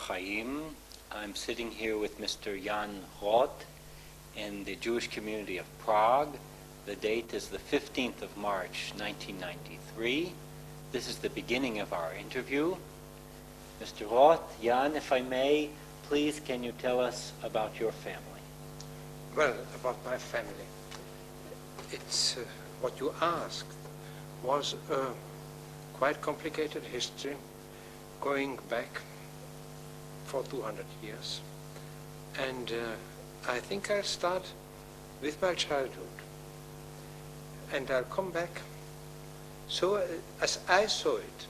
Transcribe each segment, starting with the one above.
Bar-Chaim. I'm sitting here with Mr. Jan Rott in the Jewish community of Prague. The date is the 15th of March, 1993. This is the beginning of our interview. Mr. Rott, Jan, if I may, please can you tell us about your family? Well, about my family. It's what you asked was a quite complicated history going back for 200 years. And I think I'll start with my childhood. And I'll come back. So as I saw it,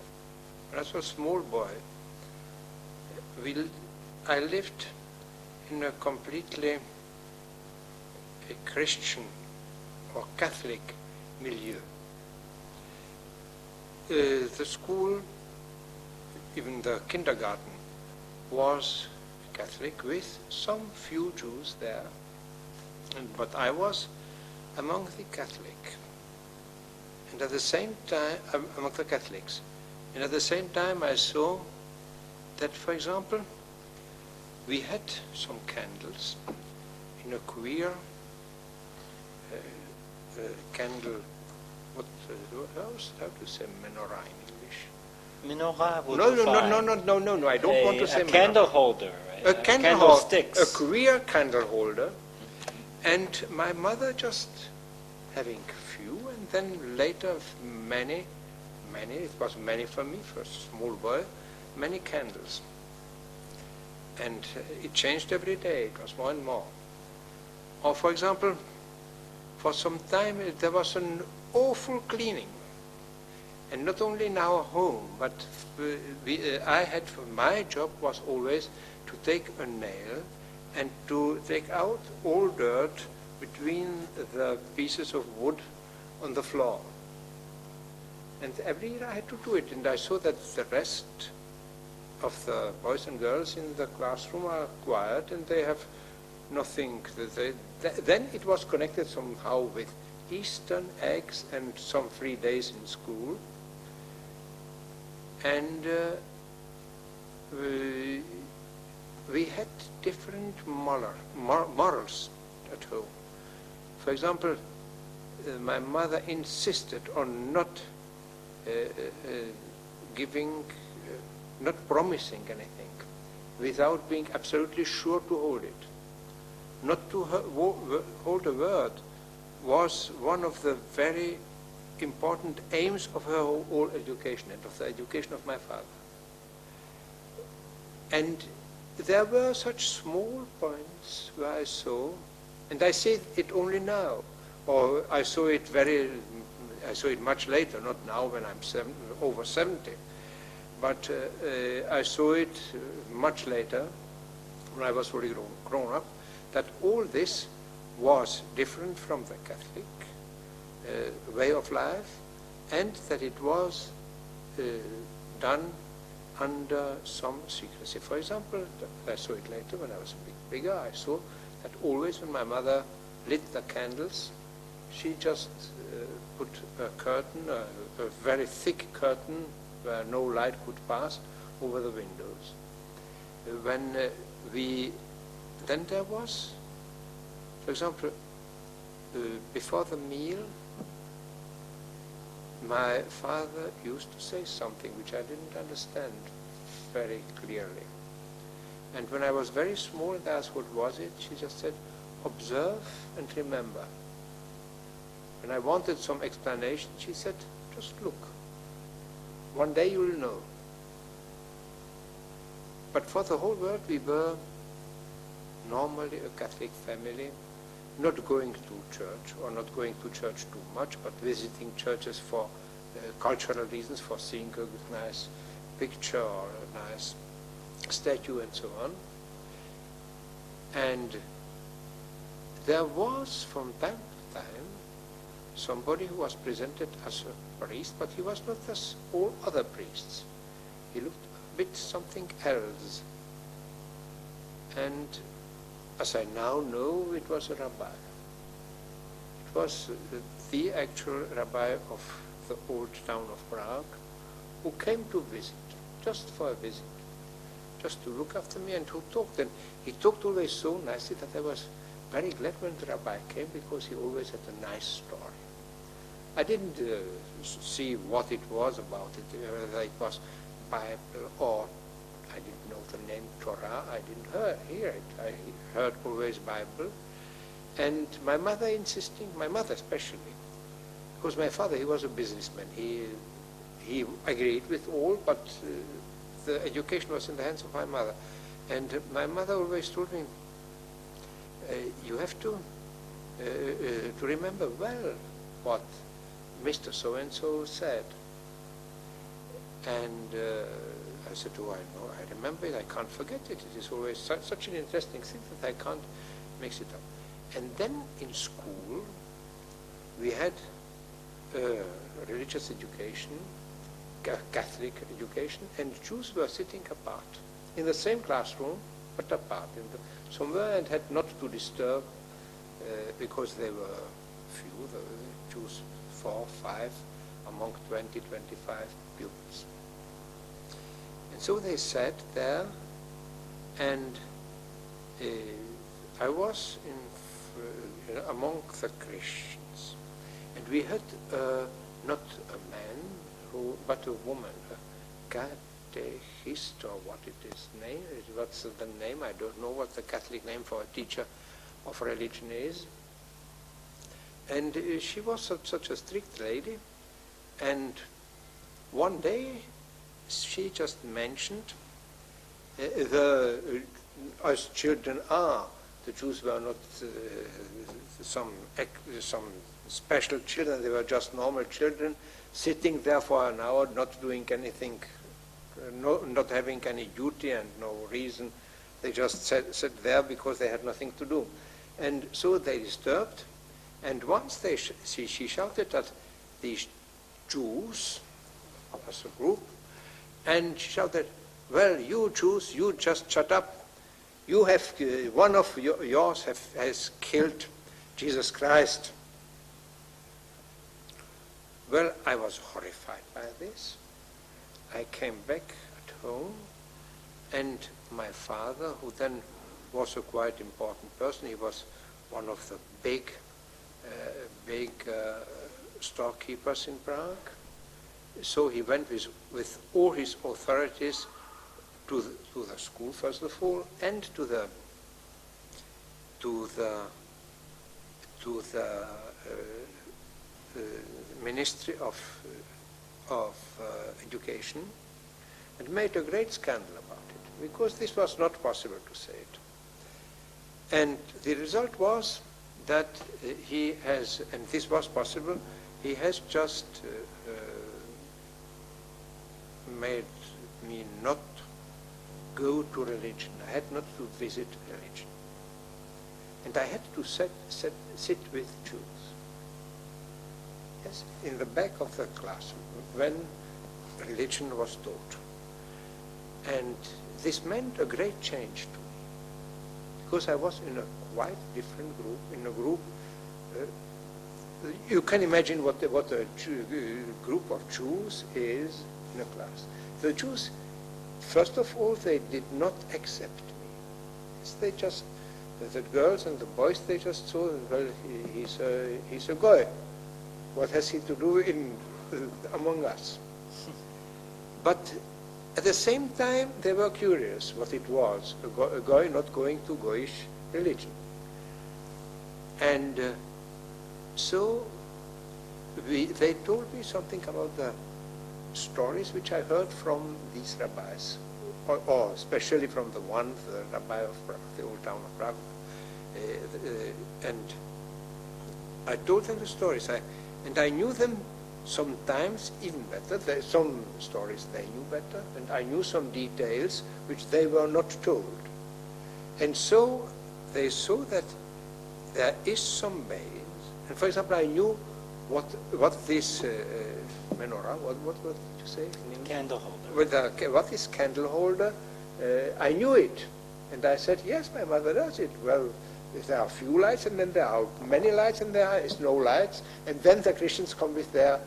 when I was a small boy, I lived in a completely Christian or Catholic milieu. The school, even the kindergarten, was Catholic with some few Jews there, but I was among the Catholic, and at the same time among the Catholics, and at the same time I saw that, for example, we had some candles in a queer candle. How to say menorah in English? Menorah would No, be fine. no, I don't want to say a candle menorah. holder. A candlesticks. a queer candle holder, and my mother just having few, and then later many, it was many for me, for a small boy, many candles. And it changed every day, it was more and more. Or for example, for some time there was an awful cleaning. And not only in our home, but my job was always to take a nail and to take out all dirt between the pieces of wood on the floor. And every year I had to do it, and I saw that the rest of the boys and girls in the classroom are quiet and they have nothing. Then it was connected somehow with Easter eggs and some 3 days in school. And we had different morals at home. For example, my mother insisted on not not promising anything without being absolutely sure to hold it. Not to hold a word was one of the very important aims of her whole education and of the education of my father. And there were such small points where I saw, and I see it only now, or I saw it much later, not now when I'm over 70, but I saw it much later when I was fully grown up, that all this was different from the Catholic way of life, and that it was done under some secrecy. For example, I saw it later when I was a bit bigger. I saw that always when my mother lit the candles, she just put a curtain, a very thick curtain where no light could pass, over the windows. Then there was, for example, before the meal, my father used to say something which I didn't understand very clearly. And when I was very small and asked what was it, she just said, observe and remember. When I wanted some explanation, she said, just look. One day you'll know. But for the whole world, we were normally a Catholic family, not going to church, or not going to church too much, but visiting churches for cultural reasons, for seeing a nice picture or a nice statue and so on. And there was from time to time somebody who was presented as a priest, but he was not as all other priests. He looked a bit something else. And as I now know, it was a rabbi. It was the actual rabbi of the old town of Prague, who came to visit, just for a visit, just to look after me and to talk. And he talked always so nicely that I was very glad when the rabbi came, because he always had a nice story. I didn't see what it was about it, whether it was Bible or I didn't know the name Torah. I didn't hear it. I heard always Bible. And my mother insisting, my mother especially, because my father, he was a businessman. He agreed with all, but the education was in the hands of my mother. And my mother always told me, you have to remember well what Mr. So-and-so said. And I said, oh, I know, I remember it, I can't forget it. It is always such an interesting thing that I can't mix it up. And then in school, we had religious education, Catholic education, and Jews were sitting apart, in the same classroom, but apart, somewhere, and had not to disturb, because they were few, the Jews 4, 5, among 20, 25 pupils. And so they sat there, and I was among the Christians. And we had not a man, but a woman, a catechist, or what it is name. What's the name? I don't know what the Catholic name for a teacher of religion is. And she was such a strict lady. And one day she just mentioned, as children are, the Jews were not some special children, they were just normal children, sitting there for an hour, not doing anything, not having any duty and no reason. They just sat there because they had nothing to do. And so they disturbed, and once she shouted at these Jews as a group, and she shouted, well, you Jews, you just shut up. You have, one of yours has killed Jesus Christ. Well, I was horrified by this. I came back at home, and my father, who then was a quite important person, he was one of the big storekeepers in Prague. So he went with all his authorities to the school, first of all, and to the Ministry of Education, and made a great scandal about it, because this was not possible to say it. And the result was that he has, and this was possible, he has just made me not go to religion. I had not to visit religion. And I had to sit with Jews. Yes, in the back of the classroom, when religion was taught. And this meant a great change to me, because I was in a quite different group, in a group, you can imagine what a group of Jews is in a class. The Jews, first of all, they did not accept me. They just, the girls and the boys, they just saw, well, he's a guy. What has he to do among us? But at the same time, they were curious what it was, a guy not going to Goyish religion. And so they told me something about the stories which I heard from these rabbis, or especially from the one, the rabbi of Prague, the old town of Prague. And I told them the stories, and I knew them sometimes even better. Some stories they knew better, and I knew some details which they were not told. And so they saw that there is some base. And for example, I knew what this menorah, what did you say? Candle holder. What is candle holder? I knew it. And I said, yes, my mother does it. Well, there are few lights, and then there are many lights, and there is no lights. And then the Christians come with their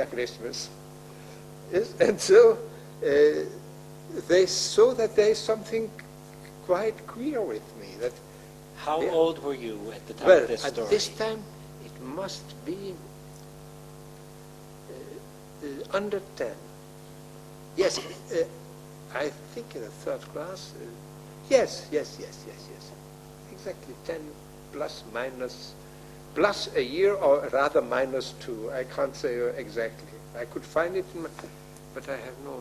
Christmas. Yes? And so they saw that there is something quite queer with me. That How Yeah. old were you at the time well, of this at story? this time it must be under 10. Yes, I think in the third class. Yes. Exactly 10 plus a year, or rather -2. I can't say exactly. I could find it, but I have no.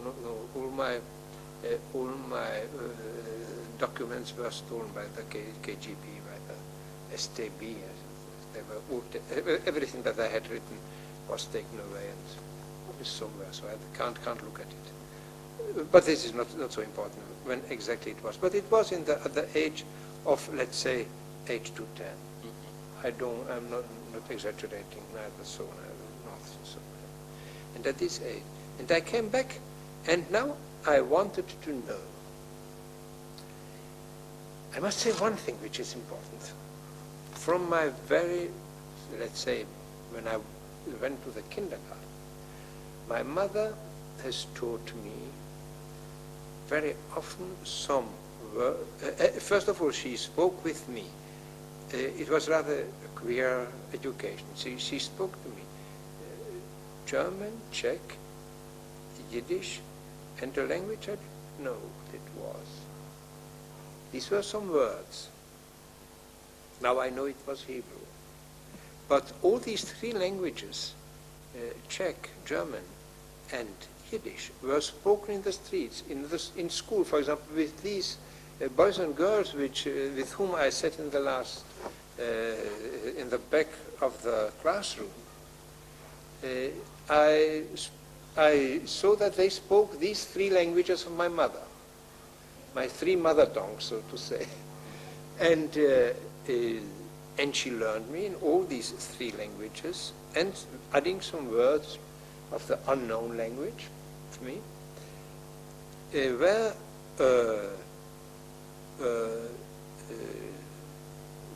All my documents were stolen by the KGB, by the STB. They were everything that I had written was taken away and is somewhere, so I can't look at it. But this is not so important when exactly it was. But it was at the age of, let's say, 8 to 10. I'm not exaggerating, neither so, neither not so. And at this age. And I came back, and now I wanted to know. I must say one thing which is important. From my very, let's say, when I went to the kindergarten, my mother has taught me very often some words. First of all, she spoke with me. It was rather a queer education. She spoke to me German, Czech, Yiddish, and the language I didn't know what it was. These were some words. Now I know it was Hebrew. But all these three languages, Czech, German, and Yiddish, were spoken in the streets, in school, for example, with these boys and girls with whom I sat in the last, in the back of the classroom. I saw that they spoke these three languages of my mother, my three mother tongues, so to say. And she learned me in all these three languages, and adding some words of the unknown language to me, were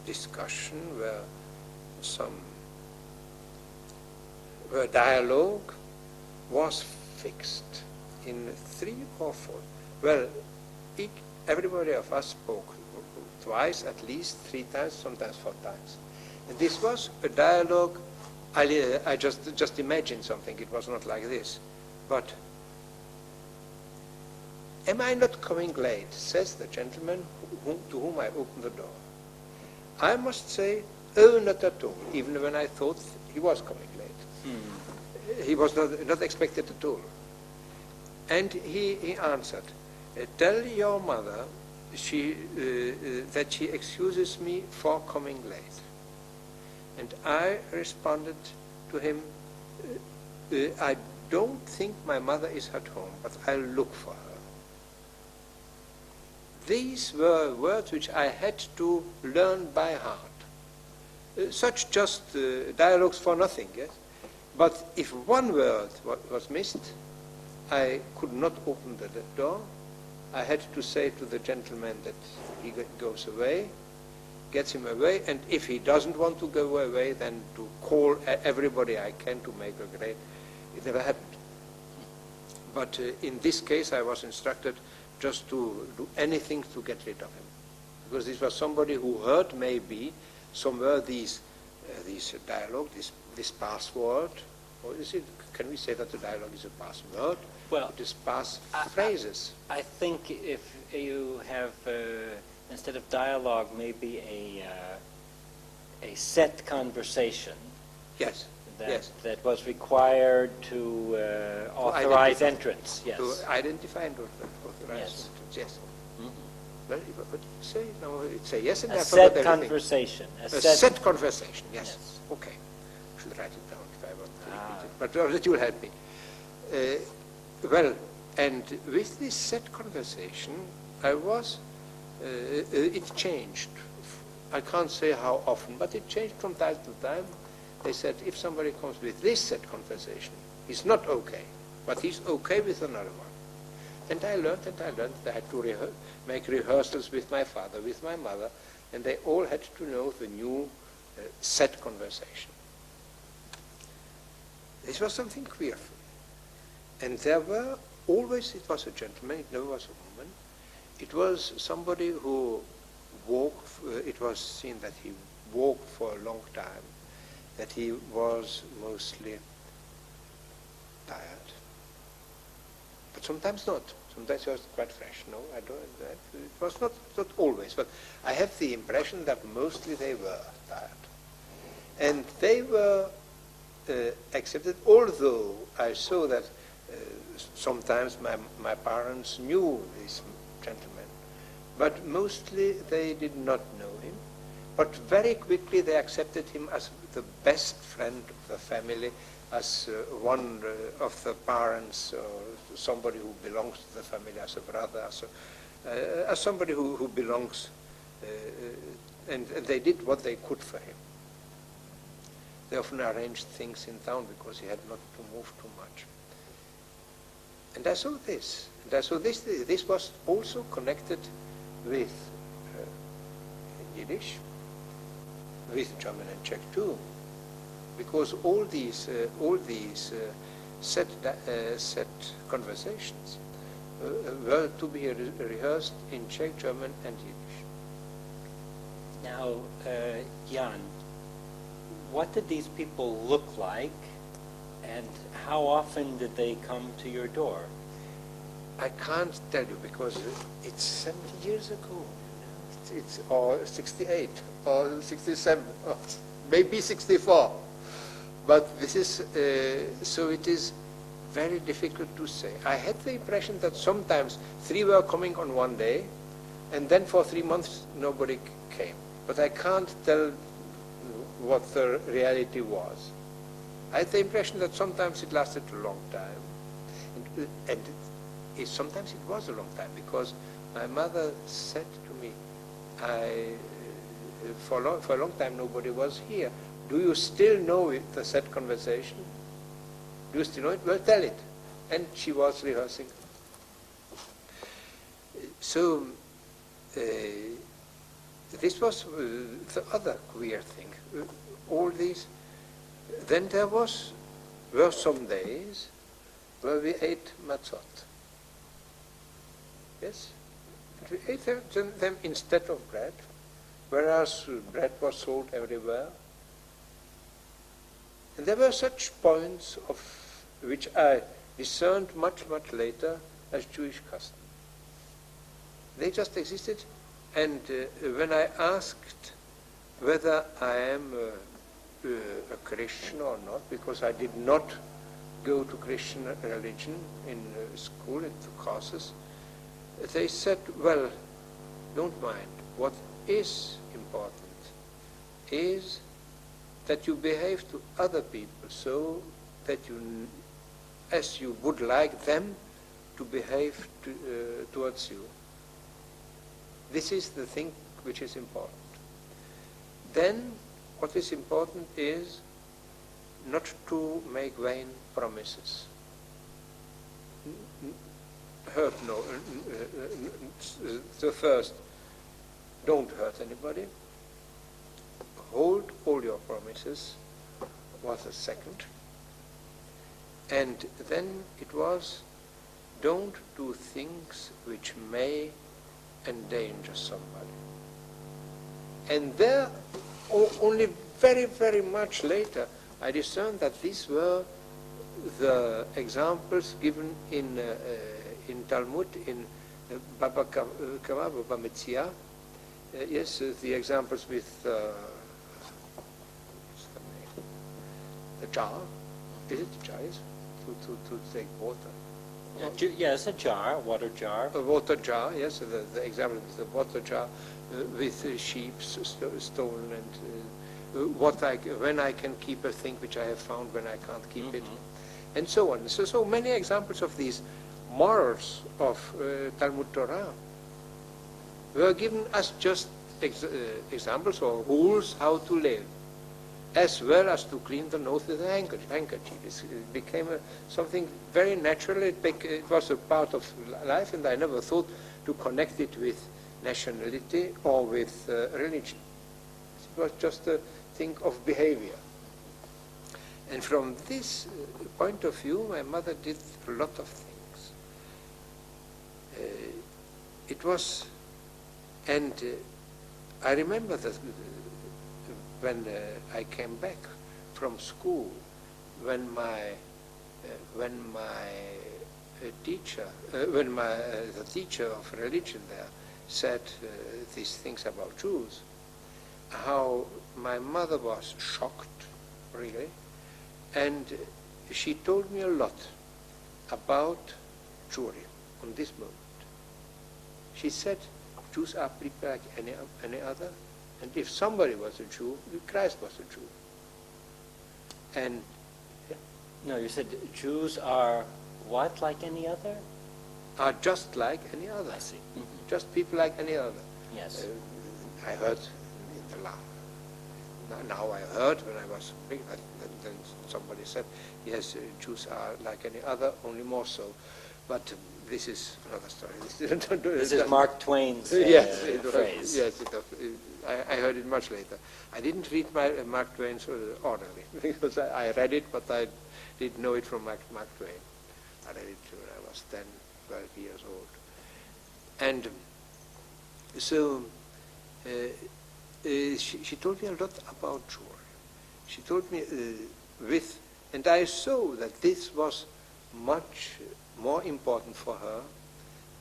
discussion, where dialogue was fixed in 3 or 4. Well, everybody of us spoke twice, at least 3 times, sometimes 4 times. And this was a dialogue. I just imagined something. It was not like this. But, am I not coming late? Says the gentleman to whom I opened the door. I must say, oh, not at all, even when I thought he was coming late. He was not expected at all. And he answered, tell your mother that she excuses me for coming late. And I responded to him, I don't think my mother is at home, but I'll look for her. These were words which I had to learn by heart. Such just dialogues for nothing, yes? But if one word was missed, I could not open the door. I had to say to the gentleman that he goes away, gets him away, and if he doesn't want to go away, then to call everybody I can to make a great. It never happened. But in this case, I was instructed just to do anything to get rid of him, because this was somebody who heard maybe somewhere these dialogue, this password, or is it? Can we say that the dialogue is a password? Well, it is pass phrases. I think if you have instead of dialogue, maybe a set conversation. Yes. That was required to authorize entrance. Yes. To identify and authorize entrance. Yes. Mm-hmm. Well, what did you say? No, it's a yes, and a I forgot set everything. Conversation. A set conversation. Yes. Okay. I should write it down if I want to repeat it. But that will help me. Well, and with this set conversation, I was. It changed. I can't say how often, but it changed from time to time. They said, if somebody comes with this set conversation, he's not okay, but he's okay with another one. And I learned that I had to make rehearsals with my father, with my mother, and they all had to know the new set conversation. This was something queer for me. And there were always it was a gentleman, it never was a woman. It was somebody who walked, it was seen that he walked for a long time, that he was mostly tired. But sometimes not. Sometimes he was quite fresh. No, I don't. It was not always, but I have the impression that mostly they were tired. And they were accepted, although I saw that sometimes my parents knew this gentleman, but mostly they did not know him. But very quickly they accepted him as the best friend of the family, as one of the parents, or somebody who belongs to the family, as a brother, as somebody who belongs, and they did what they could for him. They often arranged things in town because he had not to move too much. And I saw this. And I saw this. This was also connected with Yiddish, with German and Czech too, because all these set conversations were to be rehearsed in Czech, German, and Yiddish. Now, Jan, what did these people look like, and how often did they come to your door? I can't tell you because it's 70 years ago. It's or 68 or 67 or maybe 64. But this is so it is very difficult to say. I had the impression that sometimes 3 were coming on one day, and then for 3 months nobody came. But I can't tell what the reality was. I had the impression that sometimes it lasted a long time, and sometimes it was a long time, because my mother said to me, for a long time nobody was here. Do you still know it, the set conversation? Do you still know it? Well, tell it. And she was rehearsing. So this was the other queer thing. All these. Then there were some days where we ate matzot. Yes, we ate them instead of bread, whereas bread was sold everywhere. And there were such points of which I discerned much later as Jewish custom. They just existed, and when I asked whether I am a Christian or not, because I did not go to Christian religion in school, in the courses, they said, well, don't mind. What is important is that you behave to other people so that you, as you would like them to behave towards you. This is the thing which is important. Then what is important is not to make vain promises. Hurt no. The first, don't hurt anybody. Hold all your promises was the second. And then it was, don't do things which may endanger somebody. And there, only very much later, I discerned that these were the examples given in Talmud, in Baba Kama, Baba Metzia. Yes, the examples with what's the name? The jar. Is it the jar? Yes? To take water. Yes, a jar, water jar. A water jar, yes, the example is the water jar with sheep stolen, and when I can keep a thing which I have found when I can't keep it, and so on. So many examples of these morals of Talmud Torah were given as just examples or rules how to live, as well as to clean the nose with a handkerchief. It became something very natural. It was a part of life, and I never thought to connect it with nationality or with religion. It was just a thing of behavior. And from this point of view, my mother did a lot of things. it was, and I remember that when I came back from school, when my teacher, the teacher of religion there said these things about Jews, how my mother was shocked, really, and she told me a lot about Jewry on this moment. She said, Jews are people like any other, and if somebody was a Jew, Christ was a Jew. And No, you said Jews are what, like any other? are just like any other. I see. Mhm. Just people like any other. Yes. I heard in the now I heard when I was big, then somebody said, yes, Jews are like any other, only more so. But this is another story. This is Mark Twain's yes, phrase. Yes, I heard it much later. I didn't read Mark Twain's orderly, because I read it, but I didn't know it from Mark Twain. I read it when I was 10, 12 years old. And so she told me a lot about Jewry. She told me and I saw that this was much more important for her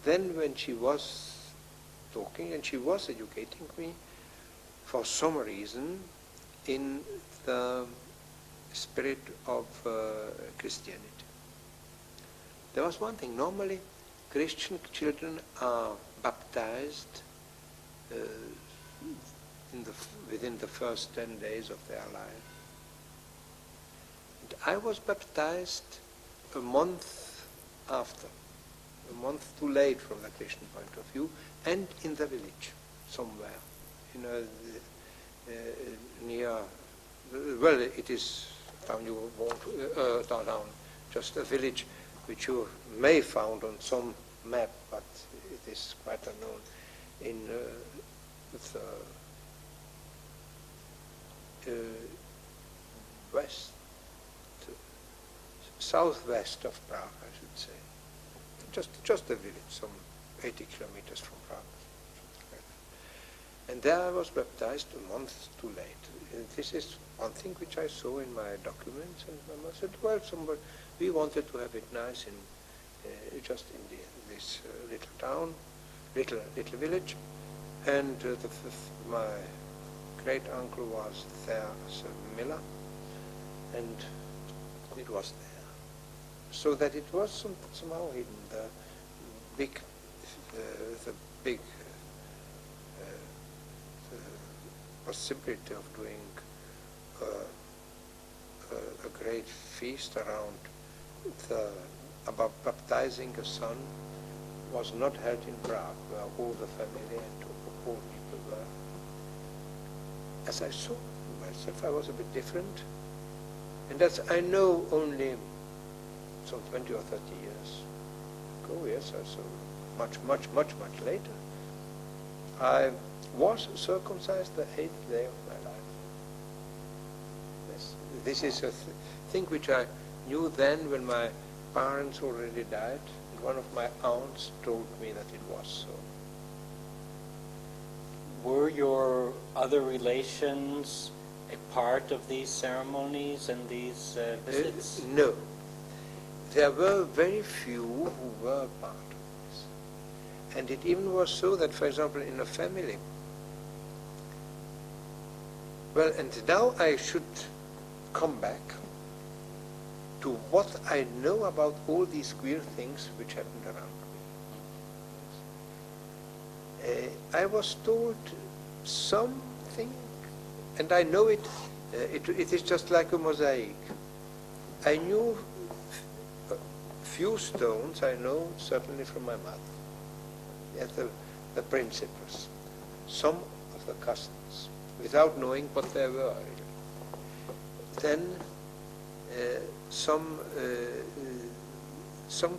than when she was talking, and she was educating me for some reason in the spirit of Christianity. There was one thing. Normally, Christian children are baptized within the first 10 days of their life. And I was baptized a month after, a month too late from the Christian point of view, and in the village somewhere, near. Well, it is town you won't town, just a village which you may found on some map, but it is quite unknown in west, southwest of Prague, I should say. Just a village, some 80 kilometers from Prague. And there I was baptized a month too late. This is one thing which I saw in my documents, and my mother said, well, we wanted to have it nice in just in this little town, little village, and my great uncle was there as a miller, and it was there. So that it was somehow hidden. The big possibility of doing a great feast around about baptizing a son was not held in Prague, where all the family and all people were. As I saw myself, I was a bit different, and as I know only some 20 or 30 years ago, yes, I saw much later, I was circumcised the 8th day of my life. Yes, this is a thing which I knew then when my parents already died, and one of my aunts told me that it was so. Were your other relations a part of these ceremonies and these visits? No. There were very few who were part of this. And it even was so that, for example, in a family, well, and now I should come back to what I know about all these queer things which happened around me. I was told something, and I know it is just like a mosaic. I knew few stones, I know certainly from my mother. Yes, the principles, some of the customs, without knowing what they were. Then some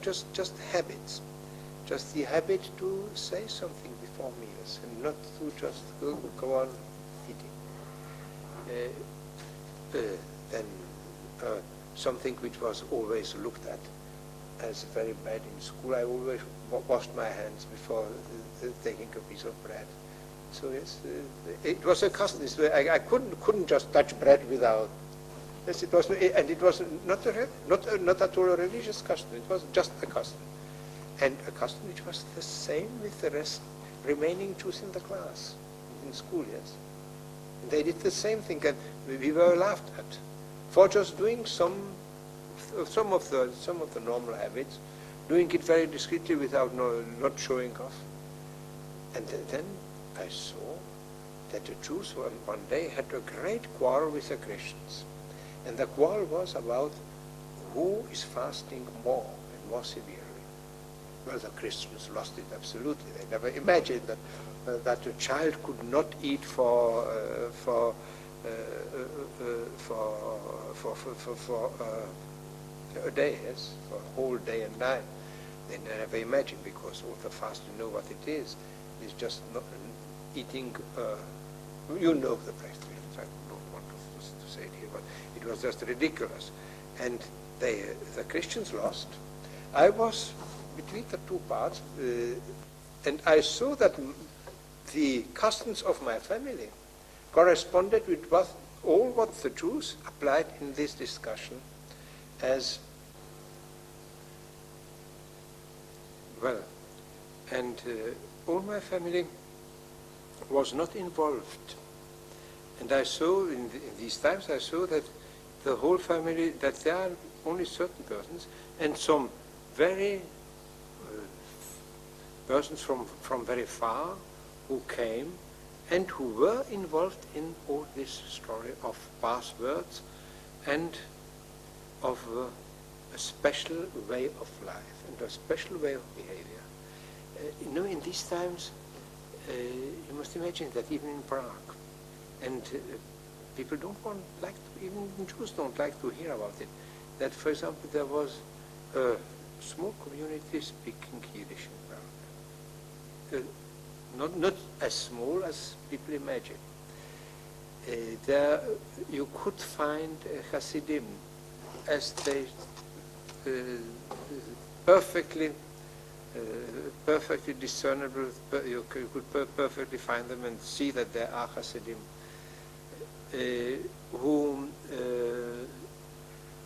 just habits, just the habit to say something before meals and not to just go on eating. Then something which was always looked at as very bad in school. I always washed my hands before taking a piece of bread. So yes, it was a custom. I couldn't just touch bread without. Yes, it was, and it was not at all a religious custom. It was just a custom, and a custom which was the same with the rest remaining Jews in the class, in school. Yes, and they did the same thing, and we were laughed at for just doing some of the normal habits, doing it very discreetly without not showing off. And then I saw that the Jews one day had a great quarrel with the Christians. And the quarrel was about who is fasting more and more severely. Well, the Christians lost it absolutely. They never imagined that a child could not eat for a day, yes, for a whole day and night. They never imagined, because all the fast, you know what it is. It's just not eating, you know the practice. I don't want to say it here, but it was just ridiculous. And the Christians lost. I was between the two parts, and I saw that the customs of my family corresponded with all what the Jews applied in this discussion as well. And all my family was not involved. And I saw, in these times, I saw that the whole family, that there are only certain persons, and some very persons from very far who came and who were involved in all this story of passwords and of a special way of life and a special way of behavior. In these times, you must imagine that even in Prague, and people even Jews don't like to hear about it, that, for example, there was a small community speaking Yiddish in Prague. Not as small as people imagine. There you could find Hasidim, as they perfectly discernible. You could perfectly find them and see that there are Hasidim who,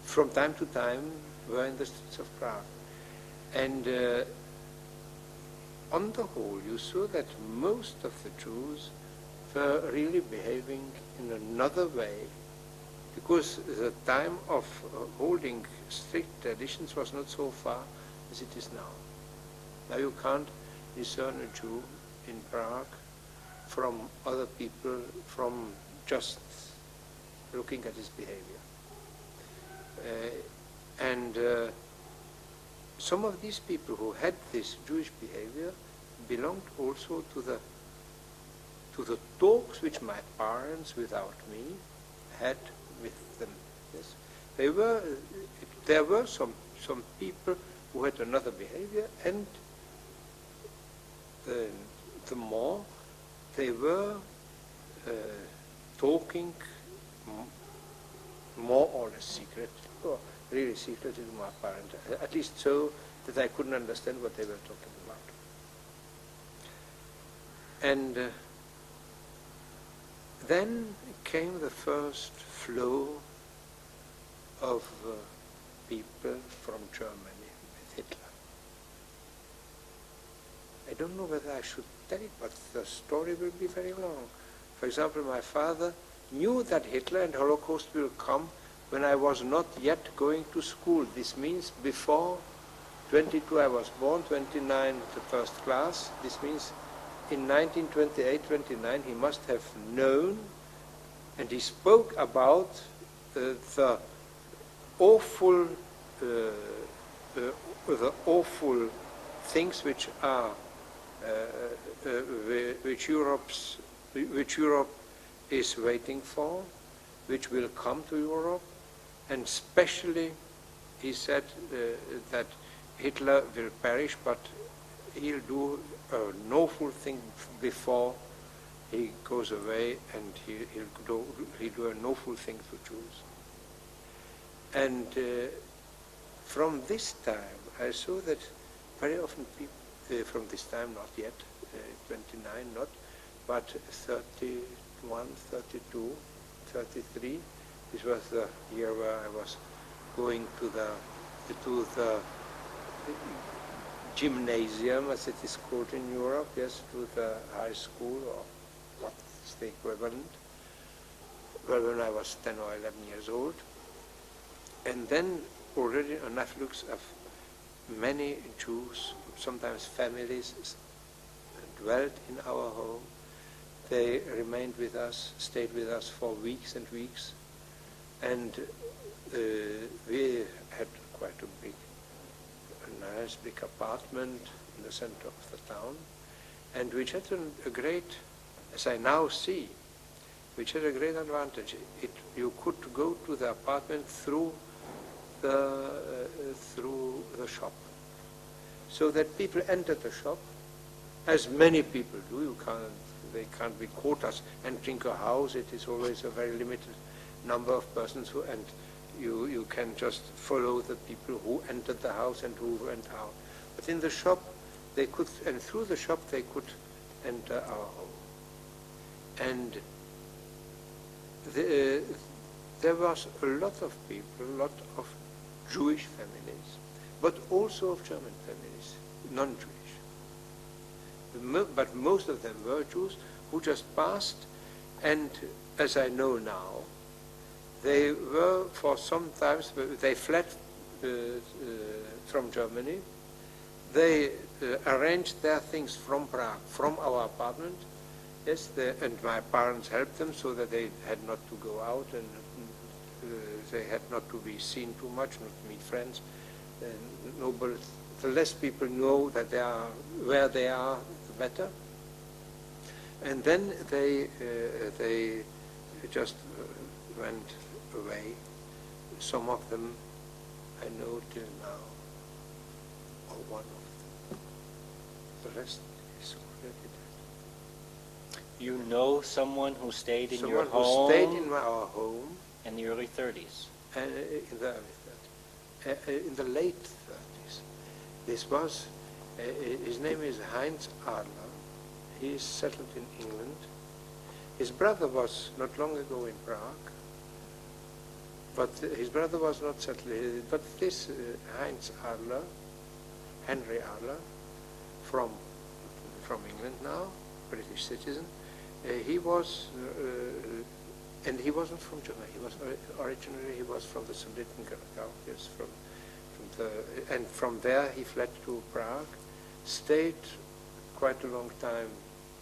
from time to time, were in the streets of Prague. And on the whole, you saw that most of the Jews were really behaving in another way, because the time of holding strict traditions was not so far as it is now. Now you can't discern a Jew in Prague from other people from just looking at his behavior. And some of these people who had this Jewish behavior belonged also to the talks which my parents, without me, had with them. Yes, there were some people who had another behavior, and the more they were talking more or less secretly, or really secretly to my parents, at least so that I couldn't understand what they were talking about. And then came the first flow of people from Germany with Hitler. I don't know whether I should tell it, but the story will be very long. For example, my father knew that Hitler and Holocaust will come when I was not yet going to school. This means before 22 I was born, 29 the first class. This means in 1928-29 he must have known, and he spoke about the awful things which are which Europe is waiting for, which will come to Europe, and especially he said that Hitler will perish, but he'll do an awful thing before he goes away, and he'll do an awful thing to Jews. And from this time I saw that very often people, from this time not yet, 29 not, but 31, 32, 33, this was the year where I was going to the gymnasium, as it is called in Europe, yes, to the high school, or what is the equivalent, well, when I was 10 or 11 years old. And then already an afflux of many Jews, sometimes families, dwelt in our home. They remained with us, stayed with us for weeks and weeks, and we had quite a nice big apartment in the center of the town, and which had a great, as I now see, which had a great advantage. You could go to the apartment through the shop, so that people entered the shop, as many people do. They can't be caught as entering a house. It is always a very limited number of persons and you can just follow the people who entered the house and who went out. But in the shop, they could, and through the shop they could enter our home. And there was a lot of people, a lot of Jewish families, but also of German families, non-Jewish. But most of them were Jews who just passed, and as I know now, they were for some times, they fled from Germany. They arranged their things from Prague, from our apartment. Yes, and my parents helped them so that they had not to go out and they had not to be seen too much, not to meet friends. The less people know that they are where they are, the better. And then they just went away. Some of them I know till now, or one of them. The rest is already dead. You know someone who stayed in Someone your home? Someone who stayed in our home. In the early 30s? In the early 30s. In the late 30s. This was, his name is Heinz Adler. He is settled in England. His brother was not long ago in Prague, but his brother was not settled. But this Heinz Adler, Henry Adler, from England now, British citizen, he was, and he wasn't from Germany. He was originally he was from the Sudetenland, yes, and from there he fled to Prague, stayed quite a long time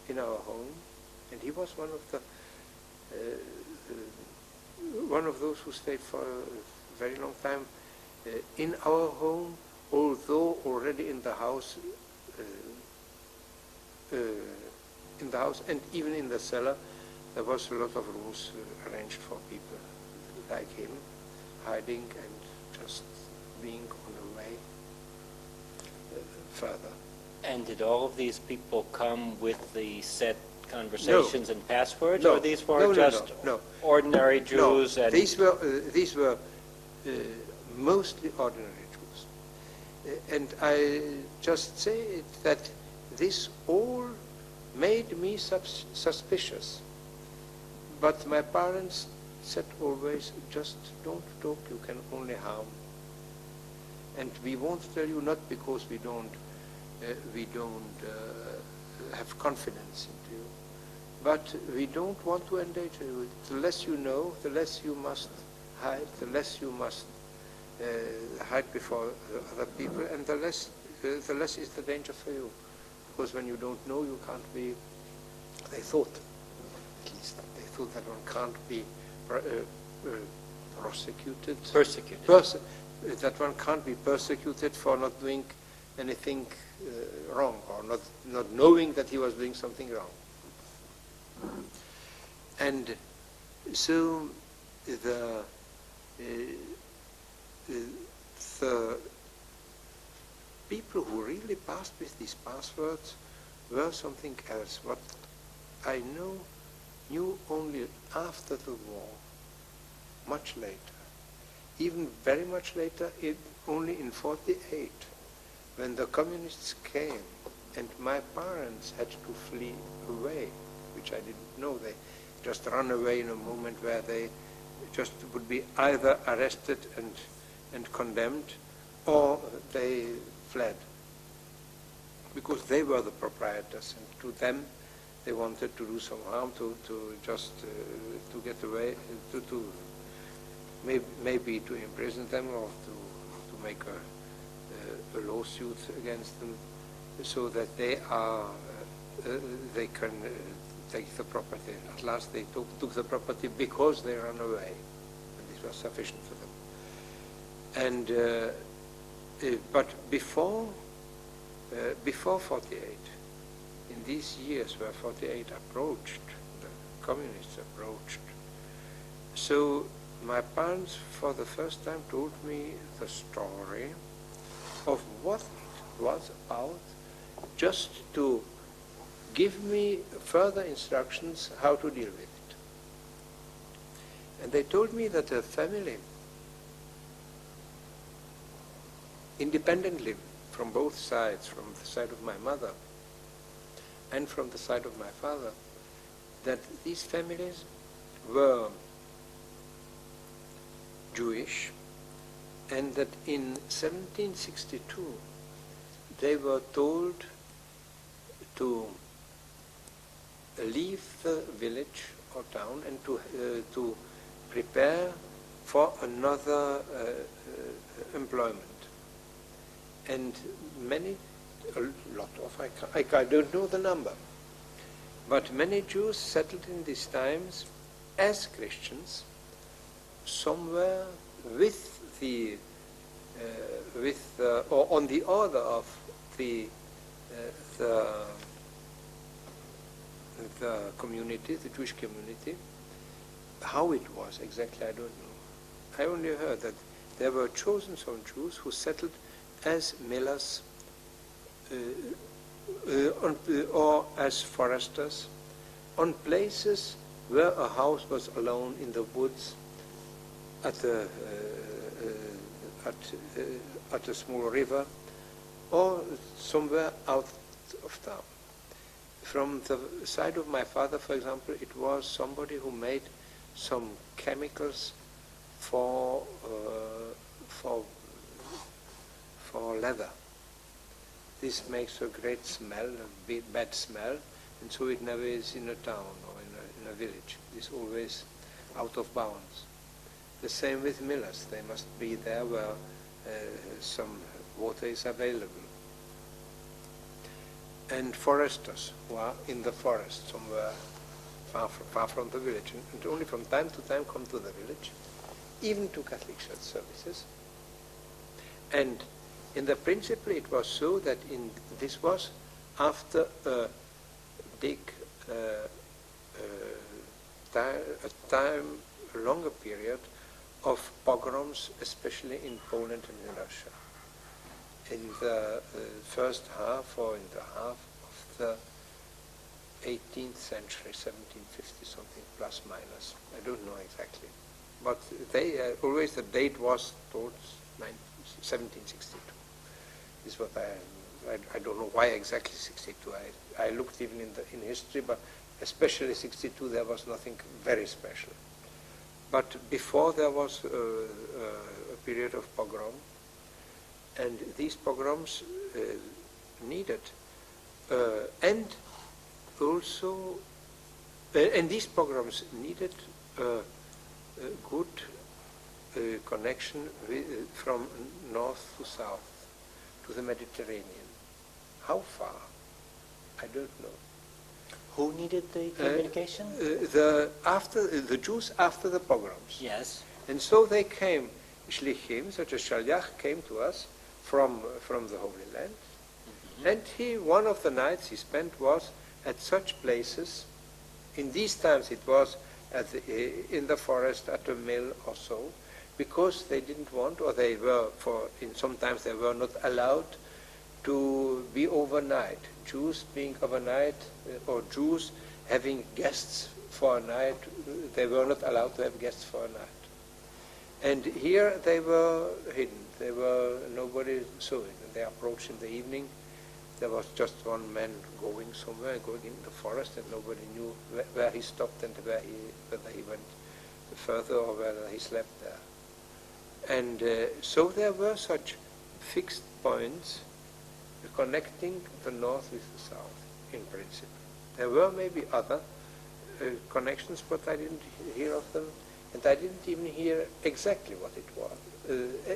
in our home, and he was one of those who stayed for a very long time in our home, although already in the house and even in the cellar there was a lot of rooms arranged for people like him, hiding and just being on the way further. And did all of these people come with the set conversations and passwords, or these were ordinary Jews? No, and these were mostly ordinary Jews. And I just say that this all made me suspicious. But my parents said always, just don't talk, you can only harm. And we won't tell you, not because we don't have confidence into you, but we don't want to endanger you. The less you know, the less you must hide, the less you must hide before other people, and the less is the danger for you. Because when you don't know, you can't be, they thought, at least, they thought that one can't be persecuted, that one can't be persecuted for not doing anything wrong, or not knowing that he was doing something wrong. And so the people who really passed with these passwords were something else. What I knew only after the war, much later, even very much later, only in 48. when the communists came and my parents had to flee away, which I didn't know, they just ran away in a moment where they just would be either arrested and condemned, or they fled, because they were the proprietors, and to them they wanted to do some harm, to get away, to maybe to imprison them, or to make a lawsuit against them, so that they can take the property. At last they took the property because they ran away, and this was sufficient for them. And but before 48, in these years where 48 approached, the communists approached, so my parents for the first time told me the story of what it was about, just to give me further instructions how to deal with it. And they told me that a family, independently from both sides, from the side of my mother and from the side of my father, that these families were Jewish, and that in 1762 they were told to leave the village or town and to prepare for another employment. And a lot of, I don't know the number, but many Jews settled in these times as Christians somewhere or on the order of the community, the Jewish community. How it was exactly, I don't know. I only heard that there were chosen some Jews who settled as millers or as foresters on places where a house was alone in the woods at a small river, or somewhere out of town. From the side of my father, for example, it was somebody who made some chemicals for leather. This makes a great smell, a bad smell, and so it never is in a town or in a village. It's always out of bounds. The same with millers. They must be there where some water is available. And foresters who are in the forest somewhere far from the village, and only from time to time come to the village, even to Catholic church services. And in the principle it was so that this was after a big a longer period of pogroms, especially in Poland and in Russia. In the first half, or in the half of the 18th century, 1750 something, plus minus, I don't know exactly. But they always the date was towards 1762. This is what I don't know why exactly 62. I looked even in history, but especially 62 there was nothing very special. But before there was a period of pogrom, and these pogroms needed, and also, and these pogroms needed a good connection from north to south to the Mediterranean. How far? I don't know. Who needed the communication? The Jews after the pogroms. Yes. And so they came, shlichim, such as Shaliach, came to us from the Holy Land. Mm-hmm. And one of the nights he spent was at such places. In these times it was in the forest at a mill or so, because they didn't want, or they were, sometimes they were not allowed to be overnight. Jews being overnight, or Jews having guests for a night, they were not allowed to have guests for a night. And here they were hidden. Nobody saw it. And they approached in the evening. There was just one man going somewhere, going in the forest, and nobody knew where he stopped and whether he went further or whether he slept there. And so there were such fixed points connecting the north with the south, in principle. There were maybe other connections, but I didn't hear of them, and I didn't even hear exactly what it was.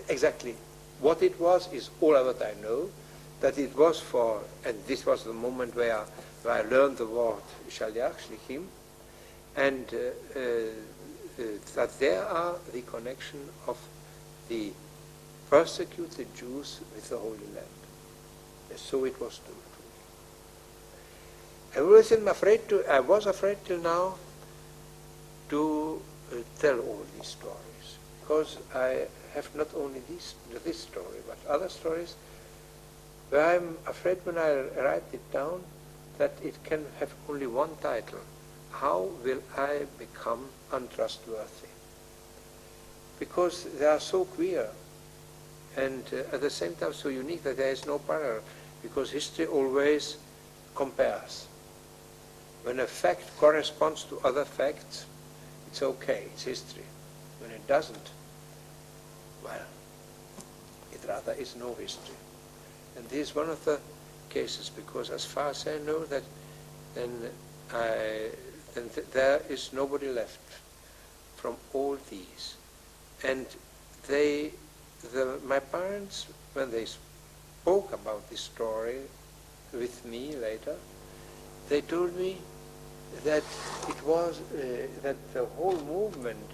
Exactly what it was is all that I know, that it was for, and this was the moment where I learned the word Shaliach, Shlichim, and that there are the connection of the persecuted Jews with the Holy Land. So it was told to me. I was afraid till now to tell all these stories, because I have not only this story, but other stories where I'm afraid when I write it down that it can have only one title: How will I become untrustworthy? Because they are so queer and at the same time so unique that there is no parallel, because history always compares. When a fact corresponds to other facts, it's okay, it's history. When it doesn't, well, it rather is no history. And this is one of the cases, because as far as I know, that then there is nobody left from all these. And my parents, when they spoke about this story with me later, they told me that it was that the whole movement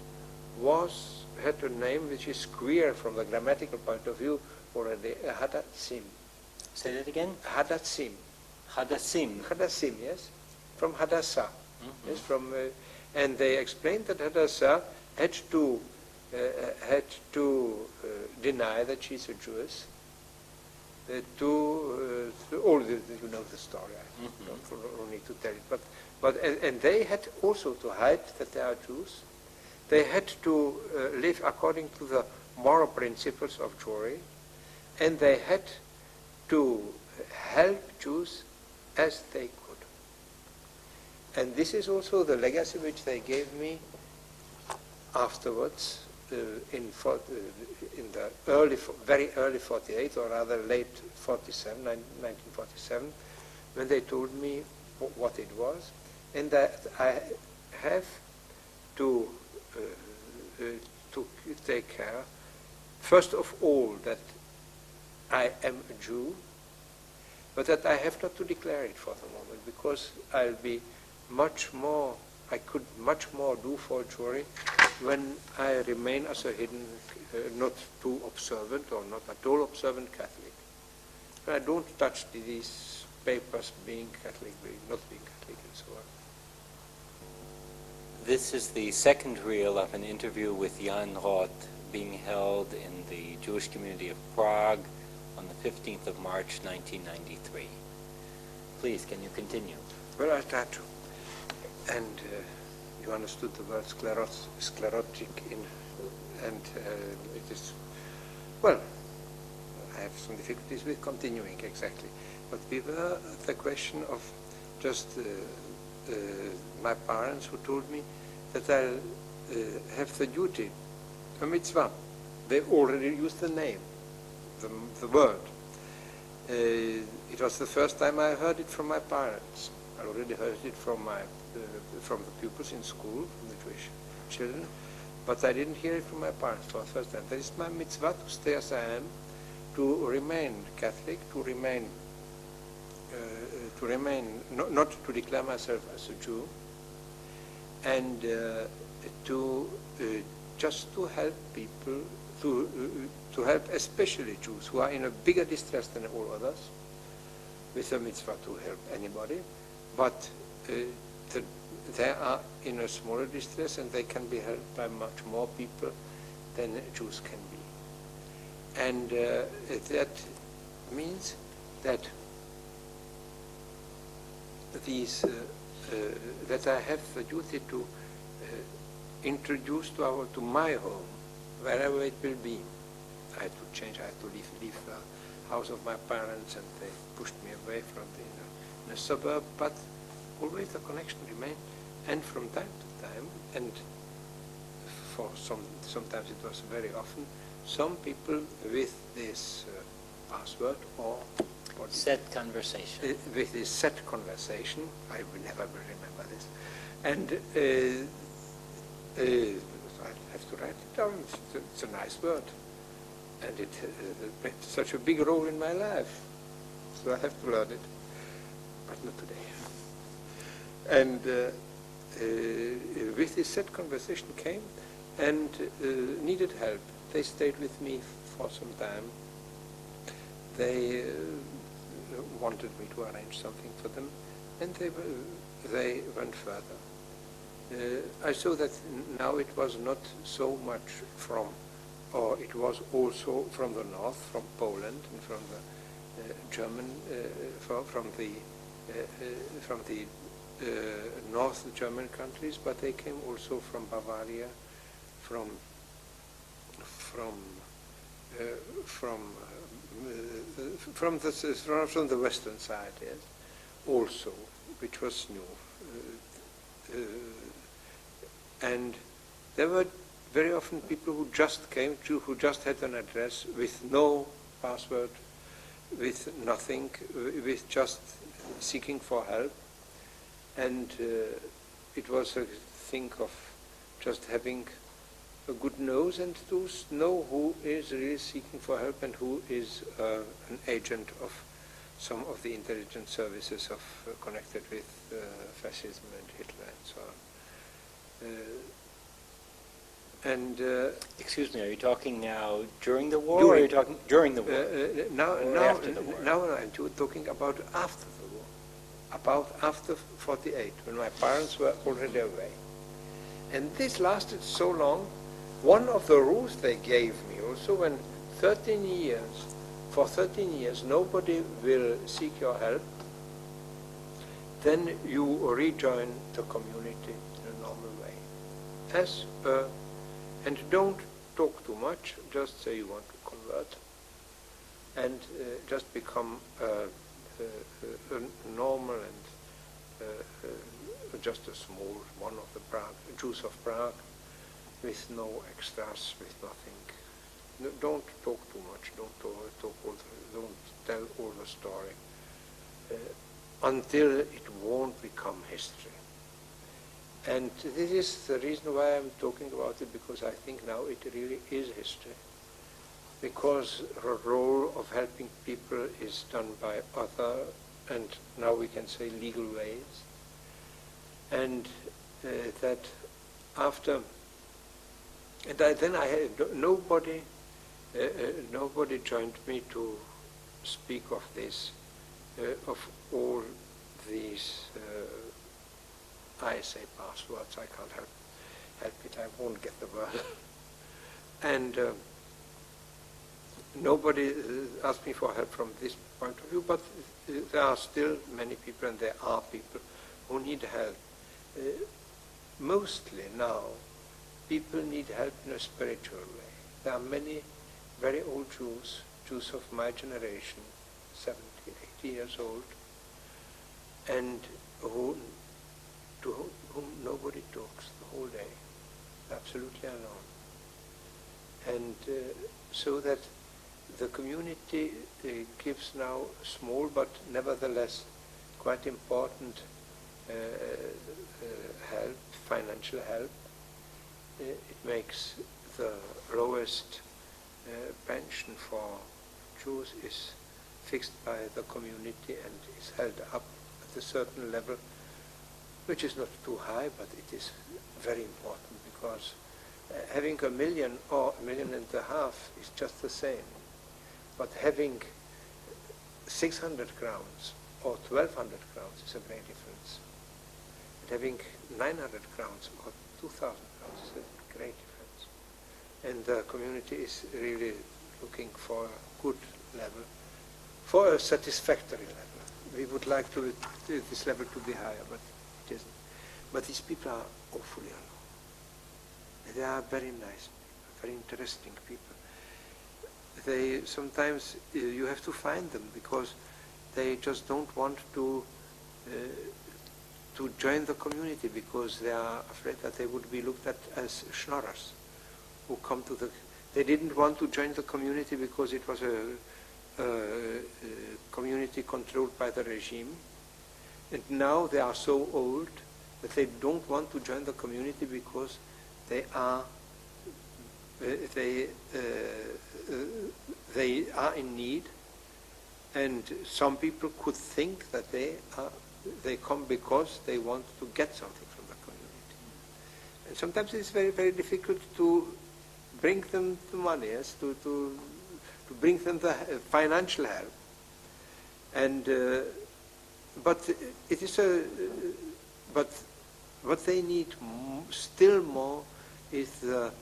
had a name which is queer from the grammatical point of view already, Hadassim. Say that again? Hadassim. Hadassim. Hadassim, yes, from Hadassah. Yes, from and they explained that Hadassah had to deny that she's a Jewess. You know the story. I don't need to tell it. And they had also to hide that they are Jews. They had to live according to the moral principles of Jewry, and they had to help Jews as they could. And this is also the legacy which they gave me afterwards in the very early 48, or rather late 47, 1947, when they told me what it was, and that I have to take care, first of all, that I am a Jew, but that I have not to declare it for the moment, because I could much more do for Jewry when I remain as a hidden, not too observant or not at all observant Catholic. I don't touch these papers, being Catholic, not being Catholic, and so on. This is the second reel of an interview with Jan Rott being held in the Jewish community of Prague on the 15th of March, 1993. Please, can you continue? Well, I try to. And you understood the word sclerotic, and it is, well, I have some difficulties with continuing exactly. But we were at the question of just my parents who told me that I'll have the duty, a mitzvah. They already used the name, the word. It was the first time I heard it from my parents. I already heard it from the pupils in school, from the Jewish children, but I didn't hear it from my parents for the first time. That is my mitzvah, to stay as I am, to remain Catholic, to remain not to declare myself as a Jew, and just to help people, to help especially Jews who are in a bigger distress than all others, with a mitzvah to help anybody, but they are in a smaller distress and they can be helped by much more people than Jews can be. And that means that that I have the duty to introduce to my home wherever it will be. I had to change, I had to leave the house of my parents, and they pushed me away from in a suburb, but always the connection remained, and from time to time, and for sometimes it was very often, some people with this password or Set conversation. with this set conversation, I will never remember this, and I have to write it down. It's a nice word, and it played such a big role in my life, so I have to learn it, but not today. And with this set conversation came and needed help. They stayed with me for some time. They wanted me to arrange something for them, and they went further. I saw that now it was not so much from, or it was also from the north, from Poland and from the German, from the North German countries, but they came also from Bavaria, from the western side, yes, also, which was new. And there were very often people who just came to, who just had an address with no password, with nothing, with just seeking for help. And it was a thing of just having a good nose and to know who is really seeking for help and who is an agent of some of the intelligence services of connected with fascism and Hitler and so on. Excuse me, are you talking now during the war, or are you talking during the war? Now I'm talking about after the war, about after 48, when my parents were already away. And this lasted so long. One of the rules they gave me also, when for 13 years nobody will seek your help, then you rejoin the community in a normal way. And don't talk too much, just say you want to convert, and just become normal and just a small one of the Jews of Prague, with no extras, with nothing. No, don't talk too much. Don't tell all the story until it won't become history. And this is the reason why I'm talking about it, because I think now it really is history. Because the role of helping people is done by other, and now we can say legal ways, and that after. And then I had nobody joined me to speak of this, of all these, I say passwords, I can't help it, I won't get the word. And nobody asked me for help from this point of view, but there are still many people, and there are people who need help. Mostly now, people need help in a spiritual way. There are many very old Jews of my generation, 70, 80 years old, and to whom nobody talks the whole day, absolutely alone. And so that the community gives now small but nevertheless quite important help, financial help. It makes the lowest pension for Jews is fixed by the community and is held up at a certain level, which is not too high, but it is very important, because having 1 million or 1.5 million is just the same. But having 600 crowns or 1,200 crowns is a great difference. And having 900 crowns or 2,000 crowns is a great difference. And the community is really looking for a good level, for a satisfactory level. We would like this level to be higher, but it isn't. But these people are awfully alone. And they are very nice people, very interesting people. They sometimes you have to find them because they just don't want to join the community because they are afraid that they would be looked at as schnorrers who come to the. They didn't want to join the community because it was a community controlled by the regime, and now they are so old that they don't want to join the community because they are in need, and some people could think that they come because they want to get something from the community. And sometimes it's very, very difficult to bring them the money, yes, to bring them the financial help. And but it is but what they need still more is the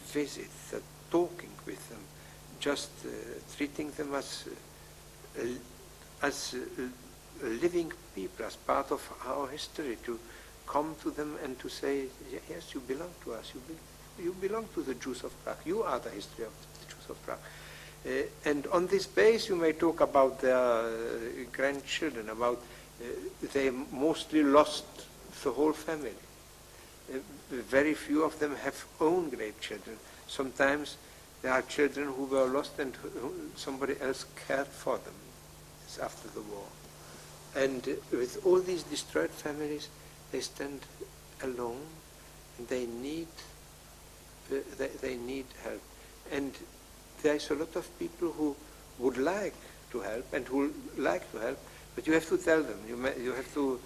visit, the talking with them, just treating them as living people, as part of our history, to come to them and to say, yes, you belong to us, you belong to the Jews of Prague, you are the history of the Jews of Prague. And on this base you may talk about their grandchildren, about they mostly lost the whole family. Very few of them have own grandchildren. Sometimes there are children who were lost and somebody else cared for them after the war. And with all these destroyed families, they stand alone, and they need help. And there's a lot of people who would like to help and who like to help, but you have to tell them. You have to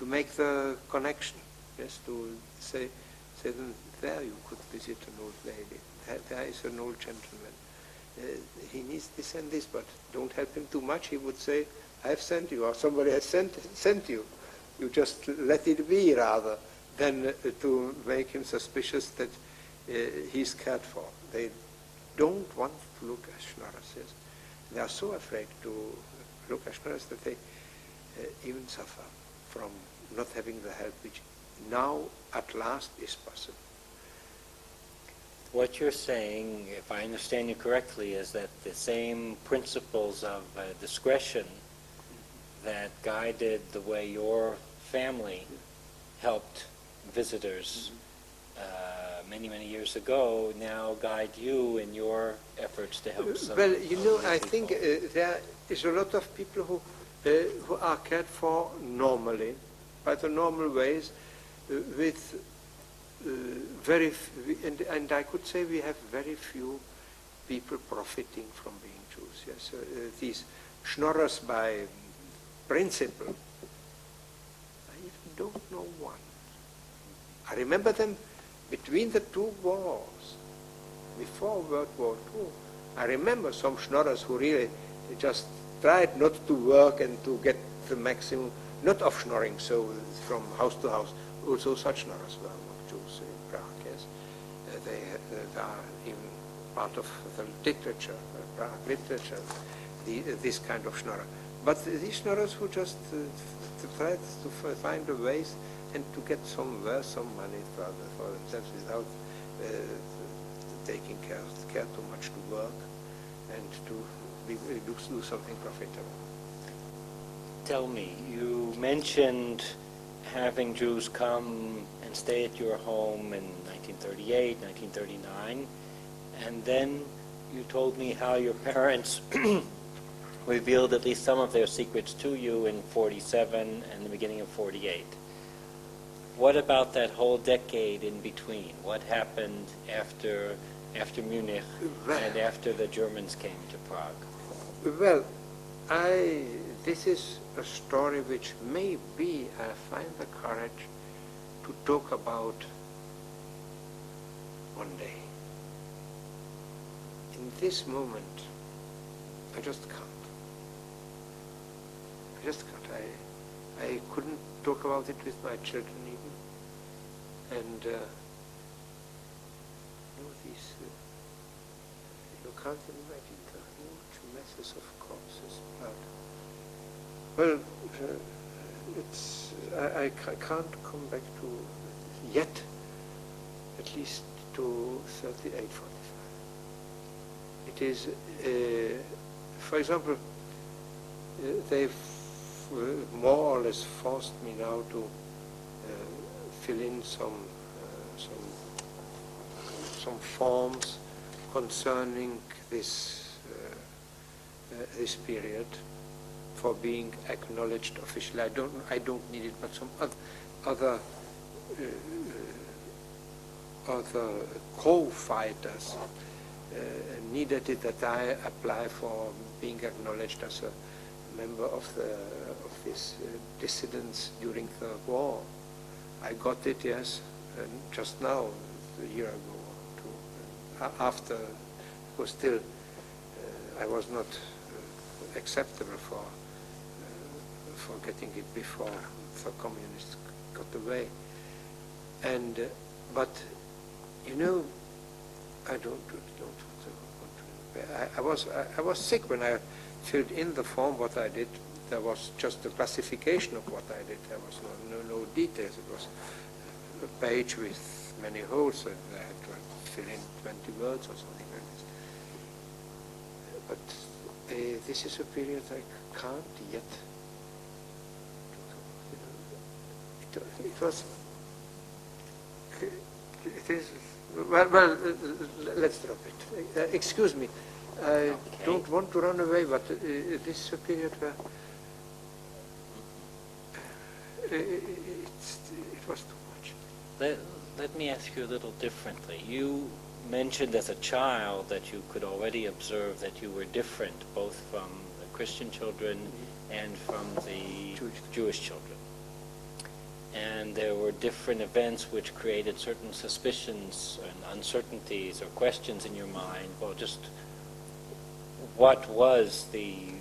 make the connection. Yes, to say them, there you could visit an old lady. There is an old gentleman. He needs this and this, but don't help him too much. He would say, I've sent you, or somebody has sent you. You just let it be, rather than to make him suspicious that he's cared for. They don't want to look as schnorrers. Yes? They are so afraid to look as schnorrers that they even suffer from not having the help which now at last is possible. What you're saying, if I understand you correctly, is that the same principles of discretion that guided the way your family helped visitors many, many years ago now guide you in your efforts to help some. Well, you know, I think there is a lot of people who are cared for normally, by the normal ways, with and I could say we have very few people profiting from being Jews. Yes, these schnorrers by principle, I even don't know one. I remember them between the two wars, before World War II. I remember some schnorrers who really just tried not to work and to get the maximum, not of schnorring, so from house to house. Also such schnorrers were not Jews in Prague, yes. They are even part of the literature, Prague literature, this kind of schnorrer. But these schnorrers who just tried to find a ways and to get some money for themselves without taking care too much to work and to do something profitable. Tell me, you mentioned having Jews come and stay at your home in 1938, 1939, and then you told me how your parents revealed at least some of their secrets to you in 47 and the beginning of 48. What about that whole decade in between? What happened after Munich and after the Germans came to Prague? Well, this is a story which maybe I find the courage to talk about one day. In this moment, I just can't. I couldn't talk about it with my children even. And you can't imagine the huge masses of corpses, blood. Well, I can't come back to yet, at least to 38:45. It is, for example, they've more or less forced me now to fill in some forms concerning this period for being acknowledged officially. I don't need it, but some other co-fighters needed it, that I apply for being acknowledged as a member of these dissidents during the war. I got it, yes, just now, a year ago or two. After, because still I was not acceptable for getting it before the communists got away. And but you know, I don't want to. I was sick when I filled in the form. What I did, there was just a classification of what I did. There was no details. It was a page with many holes, and I had to fill in 20 words or something like this. But this is a period I can't yet. It was. It is. Well, let's drop it. Excuse me. I don't want to run away, but this is a period where it was too much. Let me ask you a little differently. You mentioned as a child that you could already observe that you were different, both from the Christian children and from the Jewish children. And there were different events which created certain suspicions and uncertainties or questions in your mind. Well, just what was the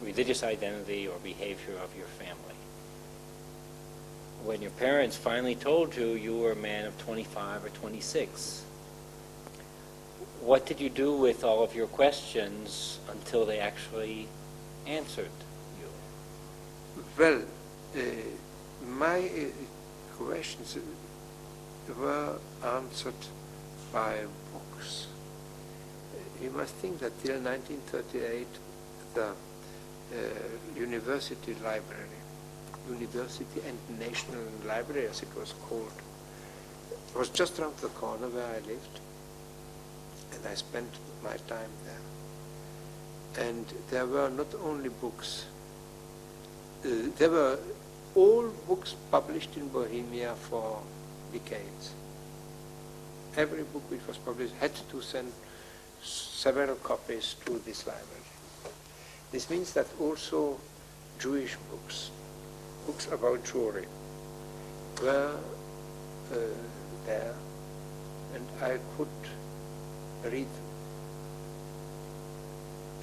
religious identity or behavior of your family? When your parents finally told you you were a man of 25 or 26, what did you do with all of your questions until they actually answered you? Well, my questions were answered by books. You must think that till 1938, the University Library, University and National Library as it was called, was just around the corner where I lived, and I spent my time there. And there were not only books, there were all books published in Bohemia for decades. Every book which was published had to send several copies to this library. This means that also Jewish books, books about Jewry, were there, and I could read them.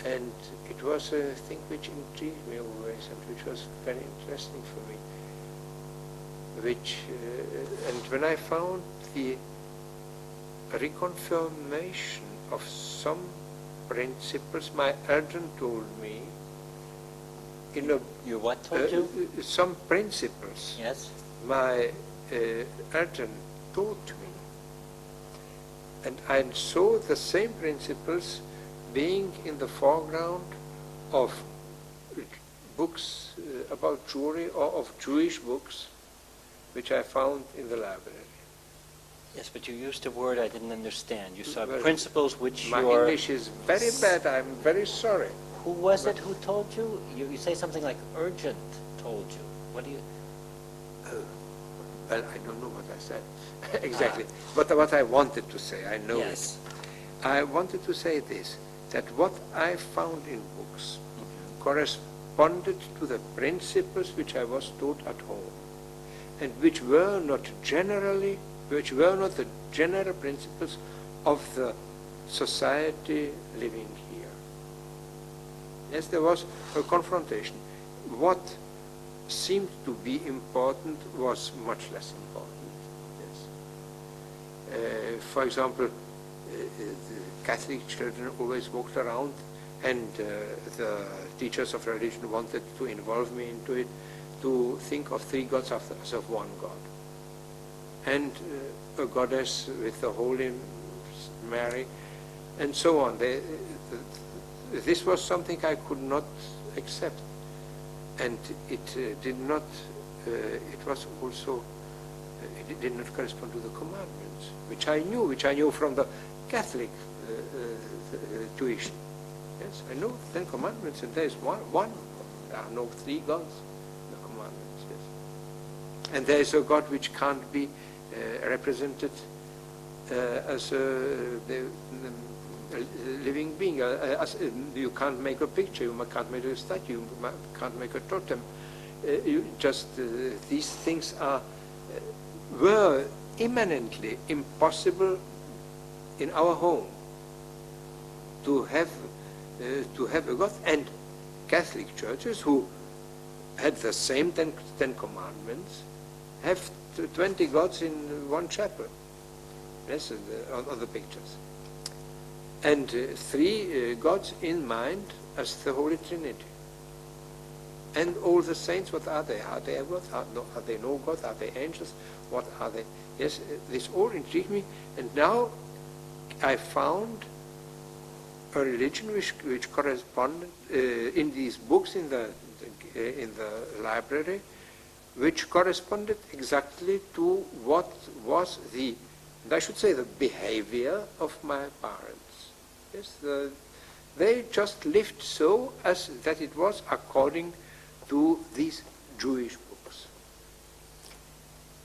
And it was a thing which intrigued me always, and which was very interesting for me. And when I found the reconfirmation of some principles, my urgent told me, You what told you? some principles, Yes. my urgent taught me. And I saw the same principles being in the foreground of books about Jewry or of Jewish books which I found in the library. Yes, but you used a word I didn't understand. You saw Well, principles which My English is very bad, I'm very sorry. Who was it who told you? You say something like urgent told you. What do you... Well, I don't know what I said exactly, but what I wanted to say, I know Yes. it. I wanted to say this, that what I found in books corresponded to the principles which I was taught at home, and which were not the general principles of the society living here. Yes, there was a confrontation. What seemed to be important was much less important. Yes. For example, the Catholic children always walked around, and the teachers of religion wanted to involve me into it, to think of three gods as of one God. and a goddess with the Holy Mary, and so on. This was something I could not accept, and it did not. It was also. It did not correspond to the commandments, which I knew from the Catholic Jewish. Yes, I know 10 commandments, and there is one. There are no 3 gods in the commandments. Yes, and there is a God which can't be represented as a living being. You can't make a picture. You can't make a statue. You can't make a totem. These things were immanently impossible in our home to have a God. And Catholic churches who had the same 10 commandments have 20 gods in one chapel. Yes, on the pictures. And 3 gods in mind as the Holy Trinity. And all the saints, what are they? Are they gods? Are they no gods? Are they angels? What are they? Yes, this all intrigued me. And now I found a religion which corresponded in these books in the library, which corresponded exactly to what was the, and I should say, the behavior of my parents. Yes, they just lived so as that it was according to these Jewish books.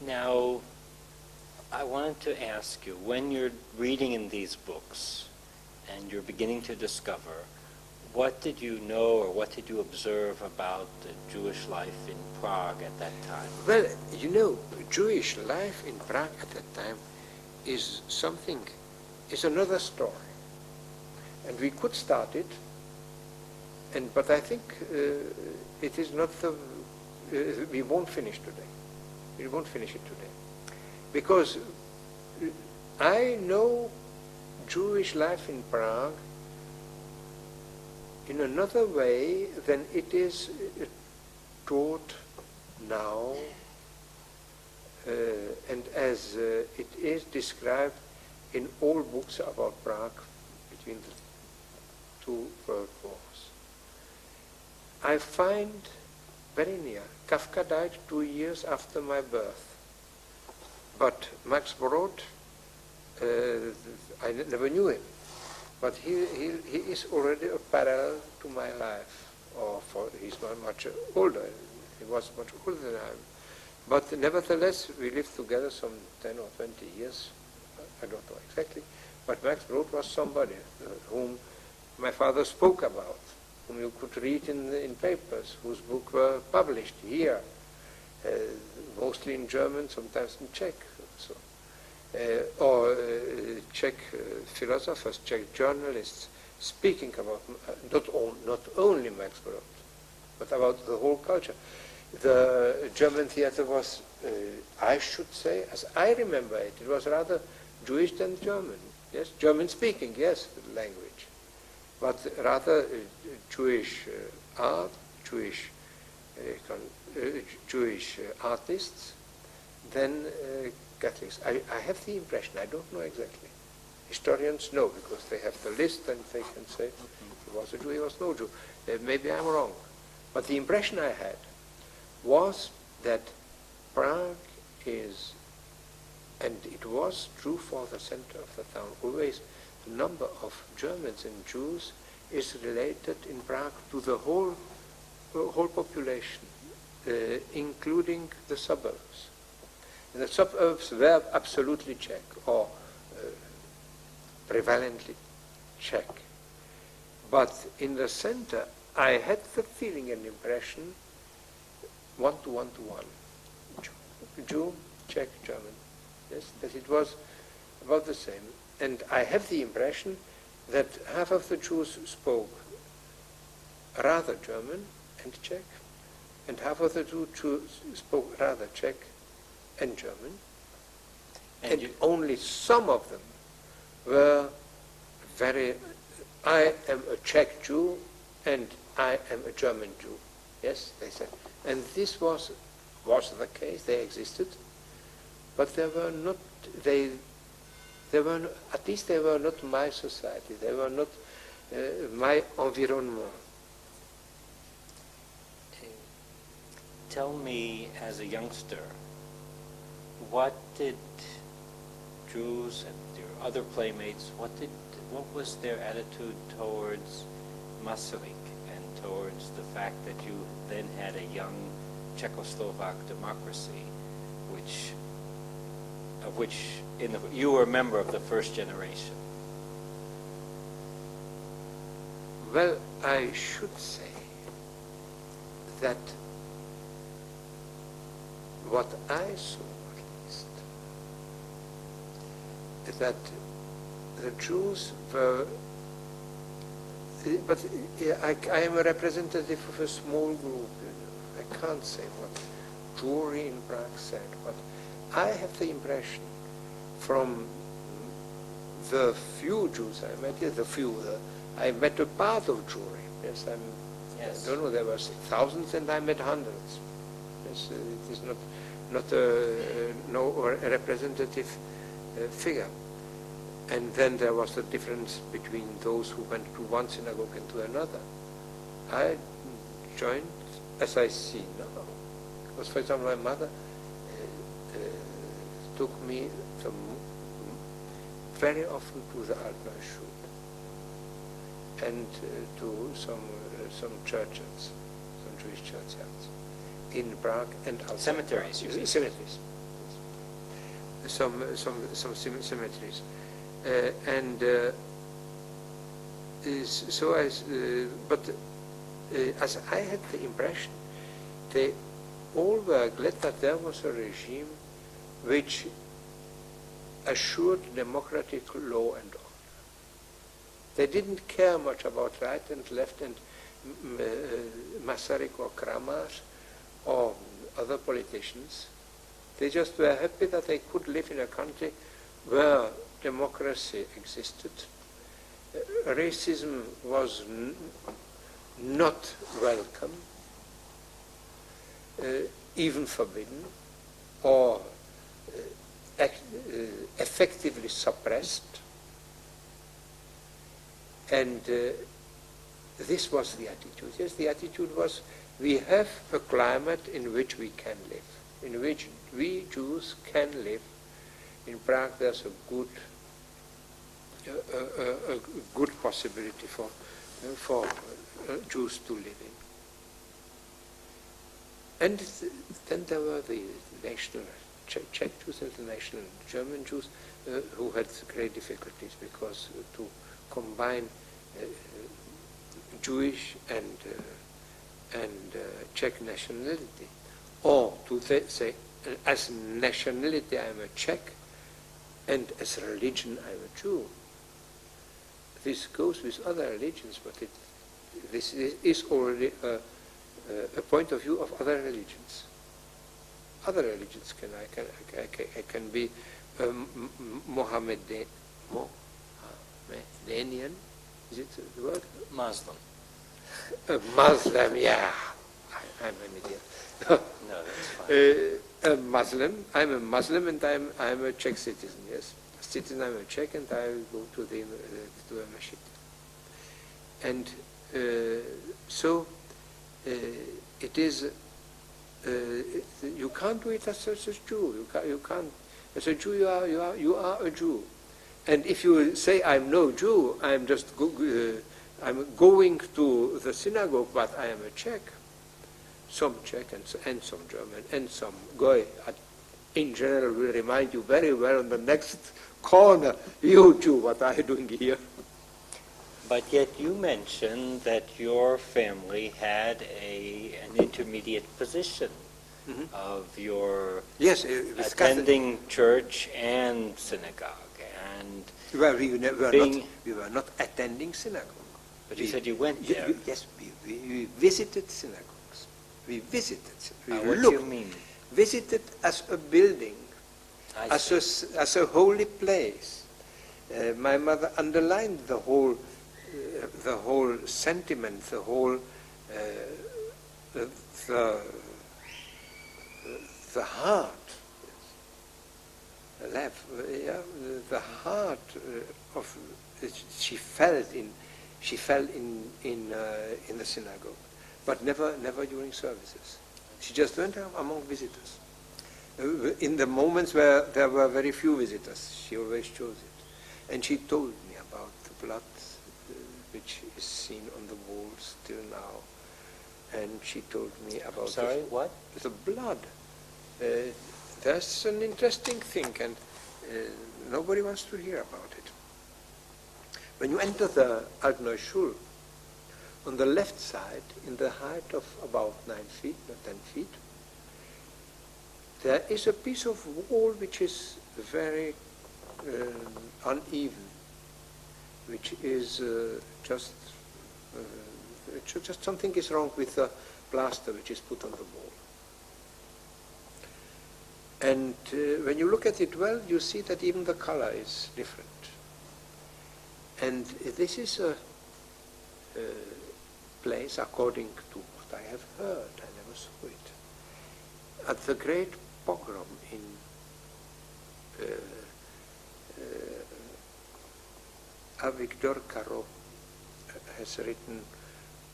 Now, I wanted to ask you, when you're reading in these books and you're beginning to discover, what did you know or what did you observe about the Jewish life in Prague at that time? Well, you know, Jewish life in Prague at that time is another story. And we could start it, but I think it is not we won't finish today. We won't finish it today. Because I know Jewish life in Prague in another way than it is taught now, and as it is described in all books about Prague between the 2 world wars. I find very near. Kafka died 2 years after my birth. But Max Brod, I never knew him. But he is already a parallel to my life. He's much older. He was much older than I am. But nevertheless, we lived together some 10 or 20 years. I don't know exactly. But Max Brod was somebody whom my father spoke about, whom you could read in papers, whose books were published here, mostly in German, sometimes in Czech, or Czech philosophers, Czech journalists, speaking about not only Max Brod, but about the whole culture. The German theater was, I should say, as I remember it, it was rather Jewish than German. Yes, German-speaking, yes, language, but rather Jewish art, Jewish artists than Catholics. I have the impression, I don't know exactly. Historians know, because they have the list and they can say he was a Jew, he was no Jew. Maybe I'm wrong. But the impression I had was that Prague is, and it was true for the center of the town, always the number of Germans and Jews is related in Prague to the whole population, including the suburbs. And the suburbs were absolutely Czech, or prevalently Czech. But in the center, I had the feeling and impression 1 to 1 to 1. Jew, Czech, German. Yes, that it was about the same. And I have the impression that half of the Jews spoke rather German and Czech, and half of the Jews spoke rather Czech and German, and only some of them were very, I am a Czech Jew and I am a German Jew. Yes, they said. And this was the case, they existed, but they were not, at least they were not my society, they were not my environment. Tell me, as a youngster, what did Jews and your other playmates, what was their attitude towards Masaryk and towards the fact that you then had a young Czechoslovak democracy, of which you were a member of the first generation? Well, I should say that what I saw, at least, is that the Jews were, but I am a representative of a small group, I can't say what Jewry in Prague said, but I have the impression from the few Jews I met, I met a part of Jewry. Yes, I don't know, there were thousands and I met hundreds. Yes, it is not a representative figure. And then there was the difference between those who went to one synagogue and to another. I joined, as I see now, because, for example, my mother took me very often to the Altner Schule and to some churches, some Jewish churches in Prague and outside. Cemeteries, you mean? Cemeteries. Some cemeteries. As I had the impression, they all were glad that there was a regime which assured democratic law and order. They didn't care much about right and left and Masaryk or Kramar or other politicians. They just were happy that they could live in a country where democracy existed. Racism was not welcome, even forbidden, or effectively suppressed. And this was the attitude. Yes, the attitude was, we have a climate in which we can live, in which we Jews can live. In Prague there's a good possibility for Jews to live in. And then there were the national Czech Jews and the national German Jews who had great difficulties because to combine Jewish and Czech nationality, or to say as nationality I am a Czech and as religion I am a Jew. This goes with other religions, but this is already a point of view of other religions. Other religions can be Mohammedanian. Is it the word? Muslim. A Muslim, yeah. I'm an idiot. No, that's fine. A Muslim. I'm a Muslim and I'm a Czech citizen. Yes, citizen. I'm a Czech and I go to a masjid. And so it is. You can't do it as a Jew. You can't. As a Jew, you are a Jew. And if you say I'm no Jew, I'm just I'm going to the synagogue, but I am a Czech. Some Czech and some German and some Goy, in general, will remind you very well on the next corner, you Jew, what are you doing here? But yet you mentioned that your family had an intermediate position of your attending church and synagogue. And well, we were not attending synagogue. But you said you went there. Yes, we visited synagogues. We visited. What do you mean? Visited as a building, as a holy place. My mother underlined the whole sentiment, the whole the heart the heart of she felt in the synagogue, but never during services. She just went among visitors. In the moments where there were very few visitors, she always chose it. And she told me about the blood which is seen on the walls till now. And she told me about what? the blood. That's an interesting thing, and nobody wants to hear about it. When you enter the Altneu Schul, on the left side, in the height of about 9 feet, not 10 feet, there is a piece of wall which is very uneven, which is just something is wrong with the plaster which is put on the wall. And when you look at it well, you see that even the color is different. And this is a place, according to what I have heard, I never saw it, at the great pogrom in Avigdor Caro has written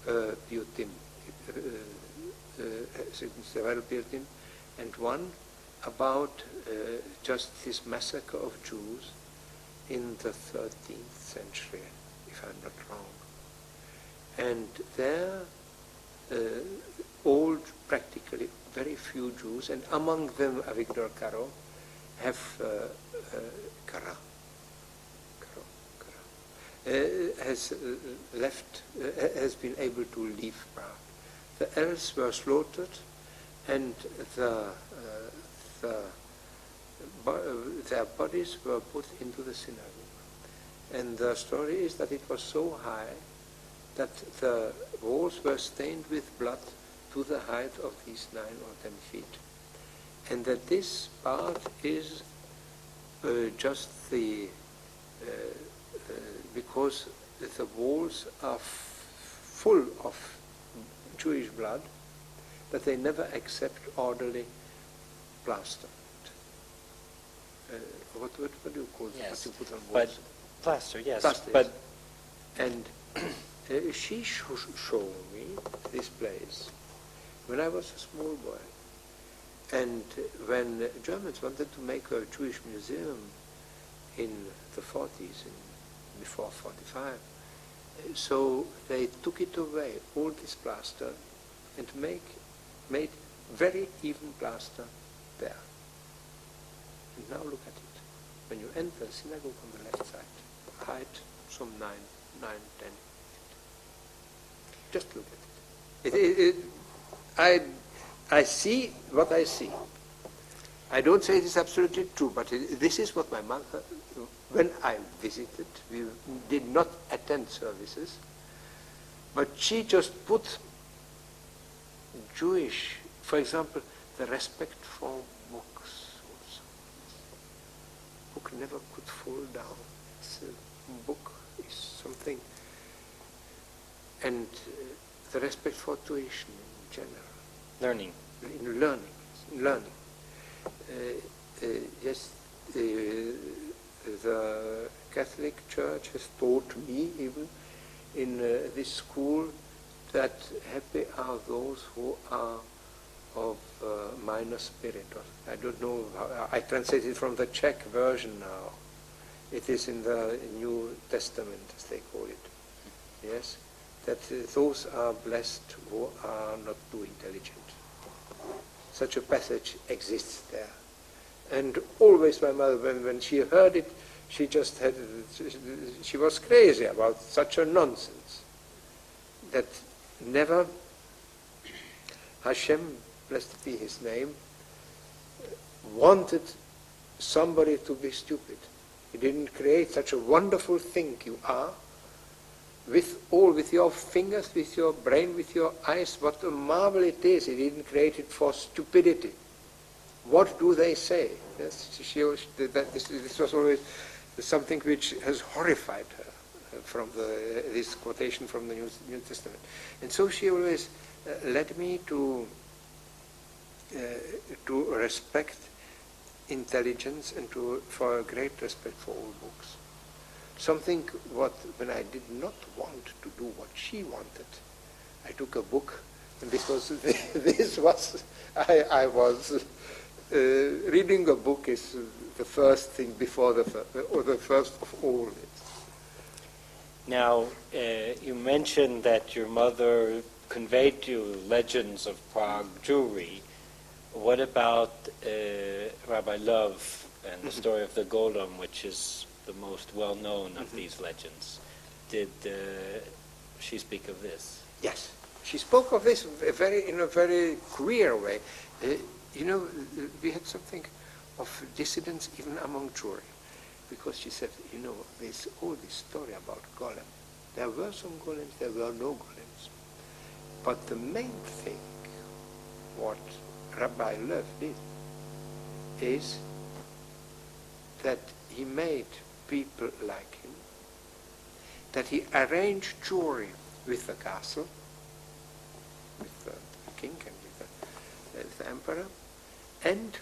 Piotim, has written several Piotim, and one about just this massacre of Jews in the 13th century, if I'm not wrong. And there, practically very few Jews, and among them Avigdor Caro, have has been able to leave Prague. The else were slaughtered, and their bodies were put into the synagogue. And the story is that it was so high that the walls were stained with blood to the height of these 9 or 10 feet. And that this part is just because the walls are full of Jewish blood, that they never accept orderly plaster. What do you call it? Yes, what you put on but walls? plaster, yes. Plaster, But and she showed me this place when I was a small boy. And when Germans wanted to make a Jewish museum in the 40s, before 45, so they took it away, all this plaster, and made very even plaster there. And now look at it. When you enter the synagogue on the left side, height some 9, 10 feet. Just look at it. I see what I see. I don't say it is absolutely true, but this is what my mother, when I visited, we did not attend services, but she just put Jewish, for example, the respect for books. Also. Book never could fall down. Book is something, and the respect for tuition in general. learning. In learning. Yes, the Catholic Church has taught me, even in this school, that happy are those who are of minor spirit. I don't know, I translate it from the Czech version now. It is in the New Testament, as they call it. Yes, that those are blessed who are not too intelligent. Such a passage exists there. And always my mother, when she heard it, she just had, she was crazy about such a nonsense. That never, Hashem, blessed be his name, wanted somebody to be stupid. He didn't create such a wonderful thing you are, with your fingers, with your brain, with your eyes. What a marvel it is. He didn't create it for stupidity. What do they say? Yes, this was always something which has horrified her from this quotation from the New Testament. And so she always led me to respect intelligence and for a great respect for all books. Something when I did not want to do what she wanted, I took a book, and I was reading a book is the first thing before the first of all. Now, you mentioned that your mother conveyed to you legends of Prague Jewry. What about Rabbi Love and the story of the golem, which is the most well-known of these legends? Did she speak of this? Yes, she spoke of this in a very queer way. We had something of dissidence even among Jewry, because she said, there's all this story about golem. There were some golems, there were no golems. But the main thing, what Rabbi Lev did, is that he made people like him, that he arranged Jewry with the castle, with the king and with the emperor, and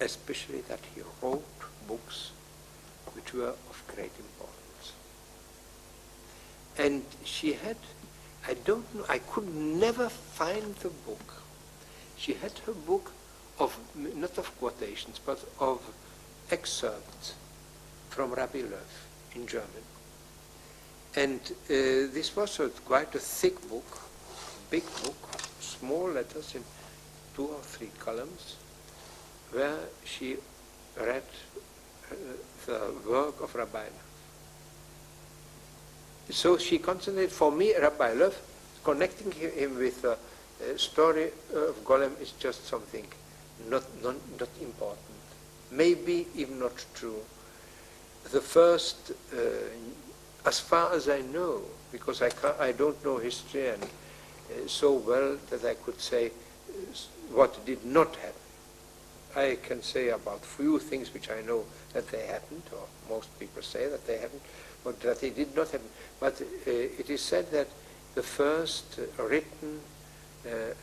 especially that he wrote books which were of great importance. And she had, I don't know, I could never find the book. She had her book of, not of quotations, but of excerpts from Rabbi Lev in German. And this was quite a thick book, big book, small letters in 2 or 3 columns, where she read the work of Rabbi Lev. So she concentrated, for me, Rabbi Lev, connecting him with the story of Golem is just something not important, maybe even not true. The first, as far as I know, because I don't know history and so well that I could say what did not happen. I can say about few things which I know that they happened, or most people say that they happened, but that they did not happen. But it is said that the first written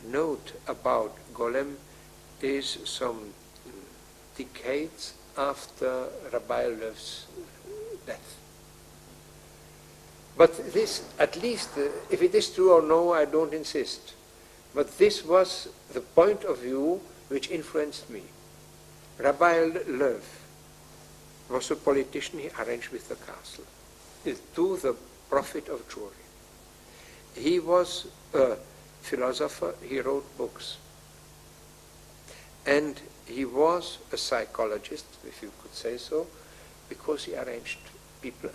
note about Golem is some decades after Rabbi Lev's death. But this, at least, if it is true or no, I don't insist. But this was the point of view which influenced me. Rabbi Lev was a politician. He arranged with the castle to the profit of Jewry. He was a philosopher. He wrote books. And he was a psychologist, if you could say so, because he arranged people,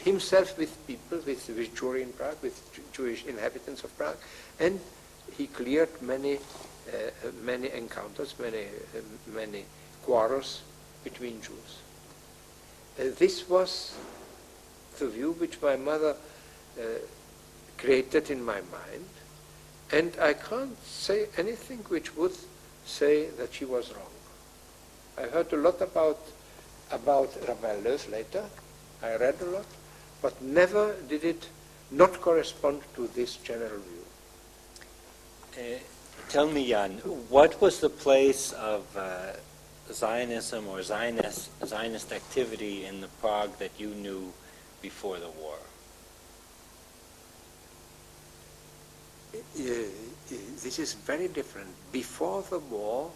himself with people, with Jewry in Prague, with Jewish inhabitants of Prague, and he cleared many encounters, many quarrels between Jews. This was the view which my mother created in my mind, and I can't say anything which would say that she was wrong. I heard a lot about Rabbi Lev later. I read a lot, but never did it not correspond to this general view. Tell me, Jan, what was the place of Zionism or Zionist activity in the Prague that you knew before the war? This is very different. Before the war,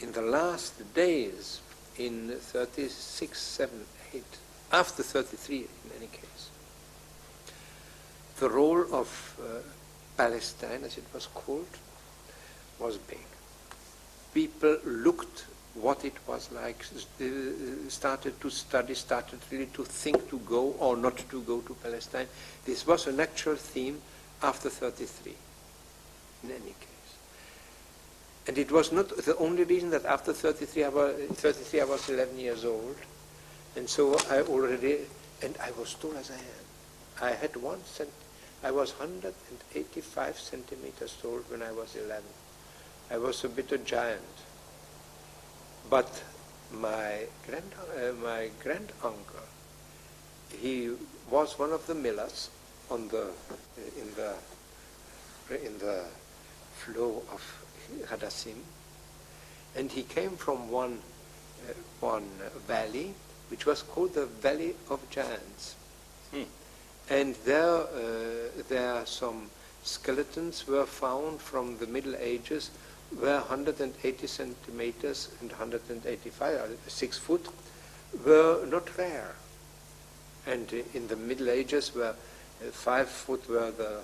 in the last days, in 36, 7, 8, after 33 in any case, the role of Palestine, as it was called, was big. People looked what it was like, started to study, started really to think to go or not to go to Palestine. This was an actual theme after 33, in any case. And it was not the only reason that after 33 I was 11 years old, and so I was tall as I am. I was 185 centimeters tall when I was 11. I was a bit a giant. But my granduncle, he was one of the millers in the flow of Hadassim, and he came from one valley, which was called the Valley of Giants. And there some skeletons were found from the Middle Ages, where 180 centimeters and 185, 6 foot, were not rare. And in the Middle Ages, where 5 foot were the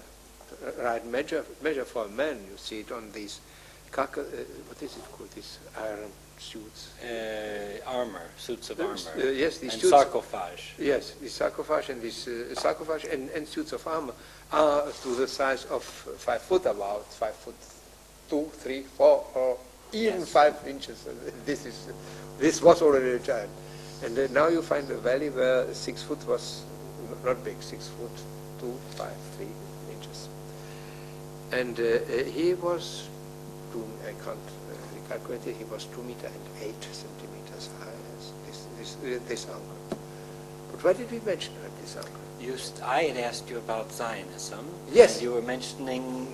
right measure for a man. You see it on these, what is it called, these iron suits? Armor, suits of armor. Yes, these and suits. sarcophage. Yes, the sarcophage and this sarcophage and suits of armor are to the size of 5 foot, about 5 foot 2, 3, 4, or even Yes. 5 inches. This was already a giant. And now you find a valley where 6 foot was not big, 6 foot 2, 5, 3 inches. And he was, I can't recalculate it, he was 2 meter and 8 centimeters high, this uncle. But why did we mention this uncle? I had asked you about Zionism. Yes. And you were mentioning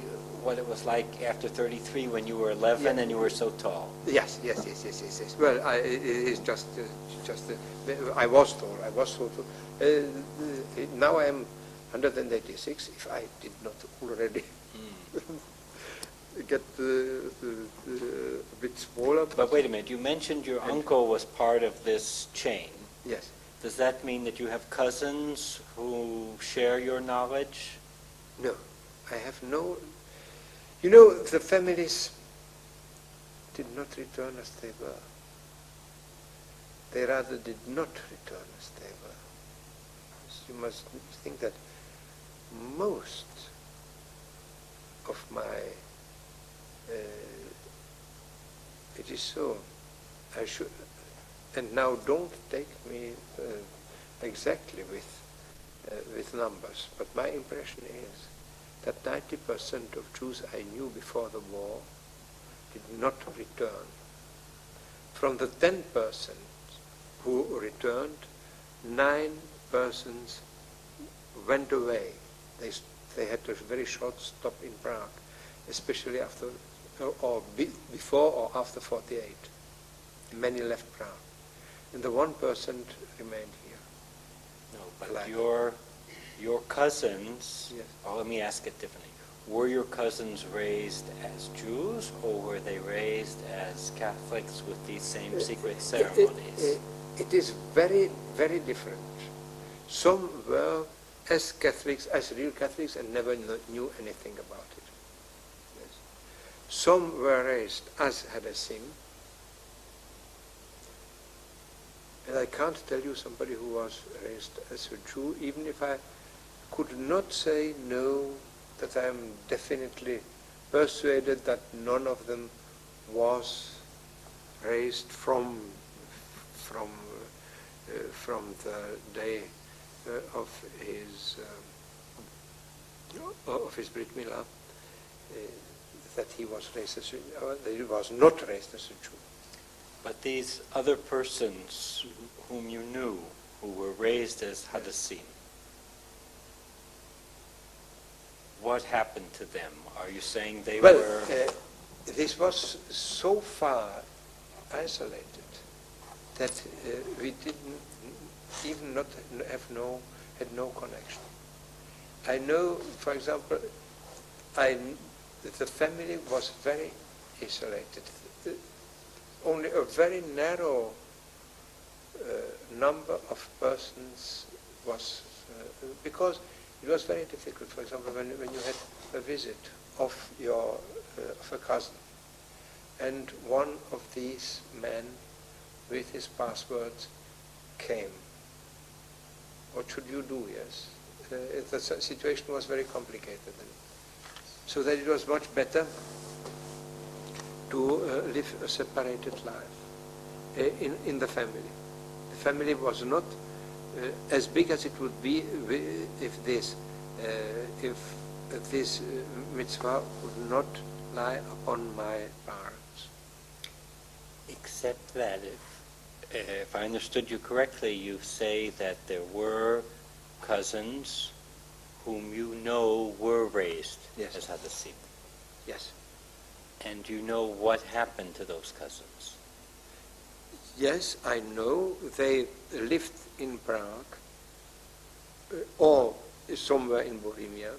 what it was like after 33 when you were 11 Yeah. and you were so tall. Yes. Well, it's just I was tall. I was so tall. Now I am 186. If I did not already get a bit smaller. But wait a minute, you mentioned your uncle was part of this chain. Yes. Does that mean that you have cousins who share your knowledge? No, I have no. You know, the families did not return as they were. They rather did not return as they were. You must think that most of my, it is so, I should, and now don't take me exactly with numbers, but my impression is that 90% of Jews I knew before the war did not return. From the 10% who returned, 9 persons went away. They had a very short stop in Prague, especially after, before or after 48. Many left Prague. And the 1% remained here. No, but Like- your cousins, Yes. oh, let me ask it differently. Were your cousins raised as Jews or were they raised as Catholics with these same secret ceremonies? It is very, very different. Some were as Catholics, as real Catholics, and never knew anything about it. Yes. Some were raised as Hadassim, and I can't tell you somebody who was raised as a Jew, even if I could not say no, that I am definitely persuaded that none of them was raised from the day of his Brit Milah, that he was raised as that he was not raised as a Jew. But these other persons whom you knew, who were raised as Hadassim, what happened to them? Are you saying they were... This was so far isolated that we didn't even not had no connection. I know, for example, the family was very isolated. Only a very narrow number of persons was, because it was very difficult. For example, when you had a visit of of a cousin, and one of these men with his passwords came. What should you do? Yes, the situation was very complicated, so that it was much better to live a separated life in the family. The family was not as big as it would be if this mitzvah would not lie upon my parents. Except that if I understood you correctly, you say that there were cousins whom you know were raised Yes. as Hadassim. Yes. And you know what happened to those cousins? Yes, I know they lived in Prague or somewhere in Bohemia.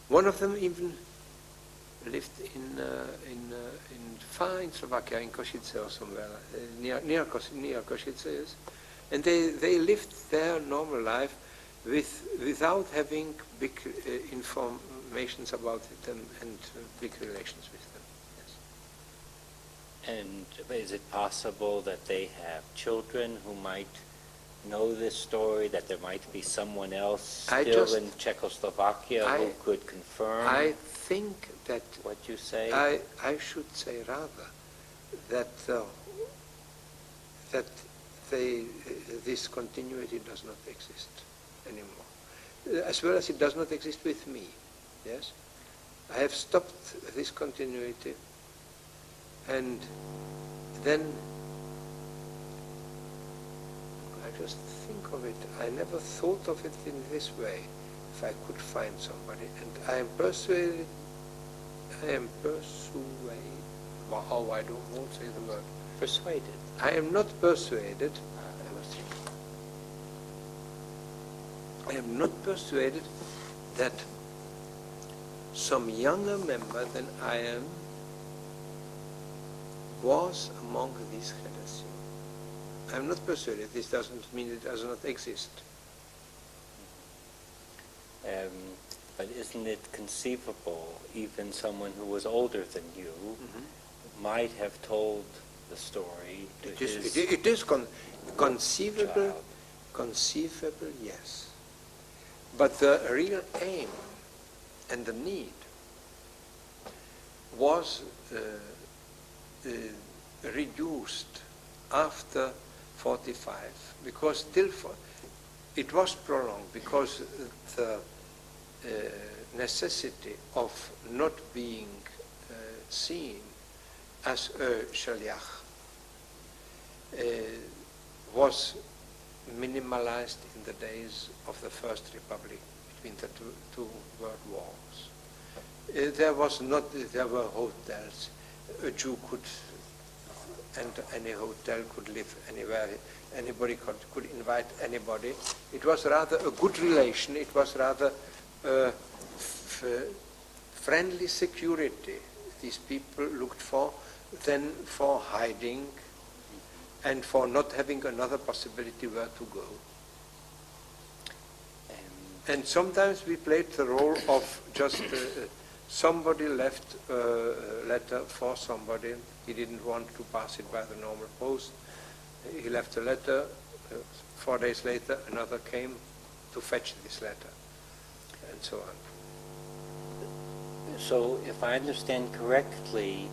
One of them even lived in far in Slovakia, in Košice or somewhere, near Košice, yes. And they lived their normal life without having big informations about them and big relations with them. Yes. And is it possible that they have children who might know this story, that there might be someone else still in Czechoslovakia who could confirm I think that what you say? I should say rather that this continuity does not exist anymore, as well as it does not exist with me. Yes, I have stopped this continuity, and then I just think of it. I never thought of it in this way. If I could find somebody, and I am persuaded. Wow, I won't say the word. Persuaded. I am not persuaded. I am not persuaded that some younger member than I am was among these Chedesio. I am not persuaded. This doesn't mean it does not exist. But isn't it conceivable, even someone who was older than you might have told the story to his It is conceivable, child? conceivable, yes. But the real aim and the need was reduced after 45, because it was prolonged, because the necessity of not being seen as a shaliach was minimalized in the days of the First Republic between the two world wars. There were hotels. A Jew could enter any hotel, could live anywhere. Anybody could invite anybody. It was rather a good relation. It was rather friendly security these people looked for than for hiding and for not having another possibility where to go. And sometimes we played the role of just somebody left a letter for somebody. He didn't want to pass it by the normal post. He left a letter. 4 days later, another came to fetch this letter, and so on. So if I understand correctly,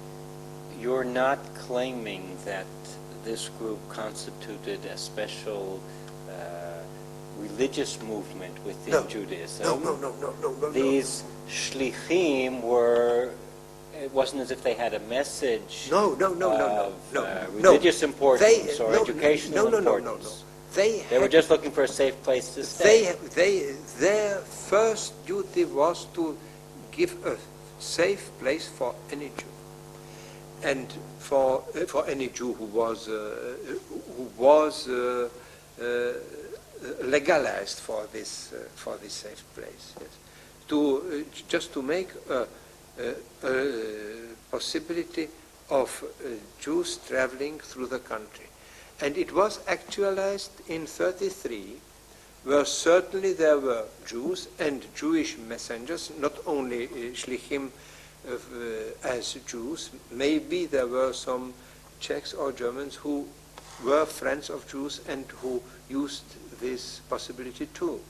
you're not claiming that this group constituted a special religious movement within Judaism. No. These shlichim were, it wasn't as if they had a message of religious importance or educational importance. They were just looking for a safe place to stay. Their first duty was to give a safe place for any Jew, and for any Jew who was legalized for this safe place. Yes. Just to make a possibility of Jews traveling through the country. And it was actualized in 1933, where certainly there were Jews and Jewish messengers, not only shlichim as Jews. Maybe there were some Czechs or Germans who were friends of Jews and who used this possibility too.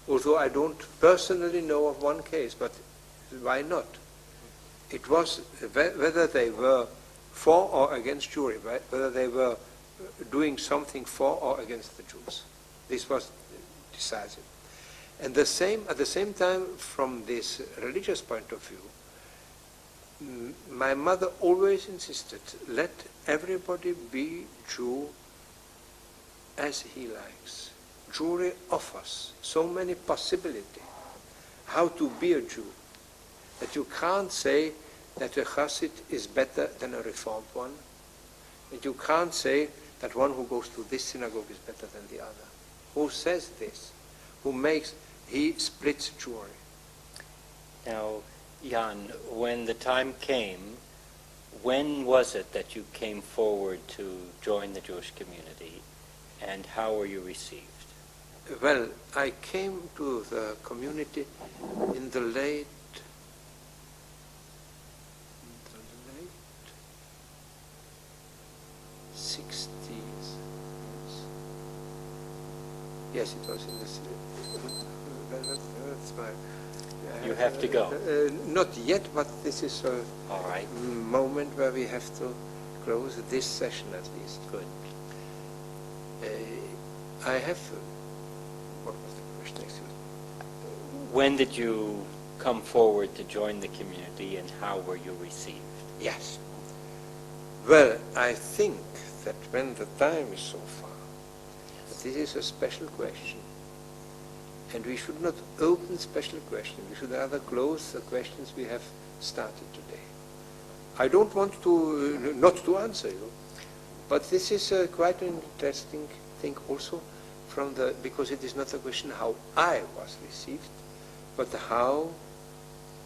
Although I don't personally know of one case, but why not? It was whether they were for or against Jewry, whether they were doing something for or against the Jews. This was decisive. And at the same time, from this religious point of view, my mother always insisted, let everybody be Jew as he likes. Jewry offers so many possibilities how to be a Jew that you can't say that a chassid is better than a reformed one. And you can't say that one who goes to this synagogue is better than the other. Who says this? He splits Jewry. Now, Jan, when the time came, when was it that you came forward to join the Jewish community, and how were you received? Well, I came to the community in the late 60s. Yes, it was in this. That's my. You have to go. Not yet, but this is a All right. moment where we have to close this session at least. Good. I have. What was the question? Excuse me. When did you come forward to join the community, and how were you received? Yes. Well, I think that when the time is so far, that this is a special question, and we should not open special questions. We should rather close the questions we have started today. I don't want to not to answer you, but this is quite an interesting thing also because it is not a question how I was received, but how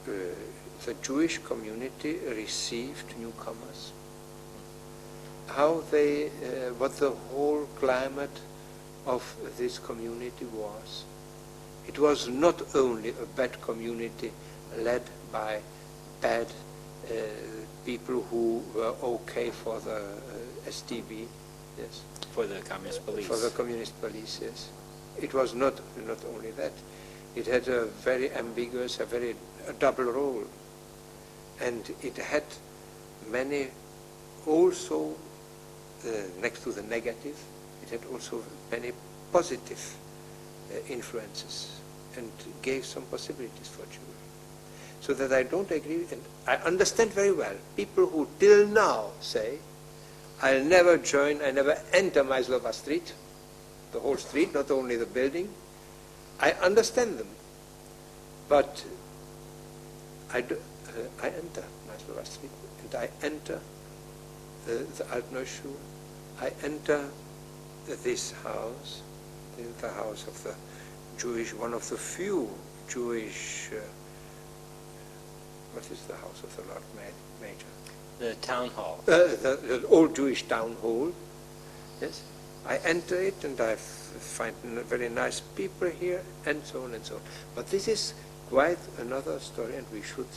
the Jewish community received newcomers, how what the whole climate of this community was. It was not only a bad community led by bad people who were okay for the STB, yes. For the communist police. For the communist police, yes. It was not only that. It had a very ambiguous, a double role. And it had many, also, next to the negative, it had also many positive influences and gave some possibilities for Jewry. So that I don't agree, and I understand very well people who till now say, I'll never join, I never enter Maislova Street, the whole street, not only the building. I understand them, but I enter Maislova Street, and I enter the Altneuschule, I enter this house, the house of the Jewish, one of the few Jewish, what is the house of the Lord Major? The town hall. The old Jewish town hall, yes. I enter it and I find very nice people here and so on and so on. But this is quite another story, and we should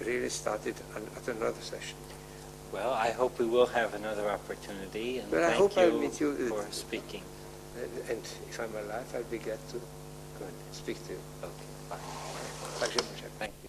really start it at another session. Well, I hope we will have another opportunity, and Well, I thank hope you, I'll meet you, for speaking. And if I'm alive, I'll be glad to go and speak to you. Okay, bye. Thank you very much. Thank you.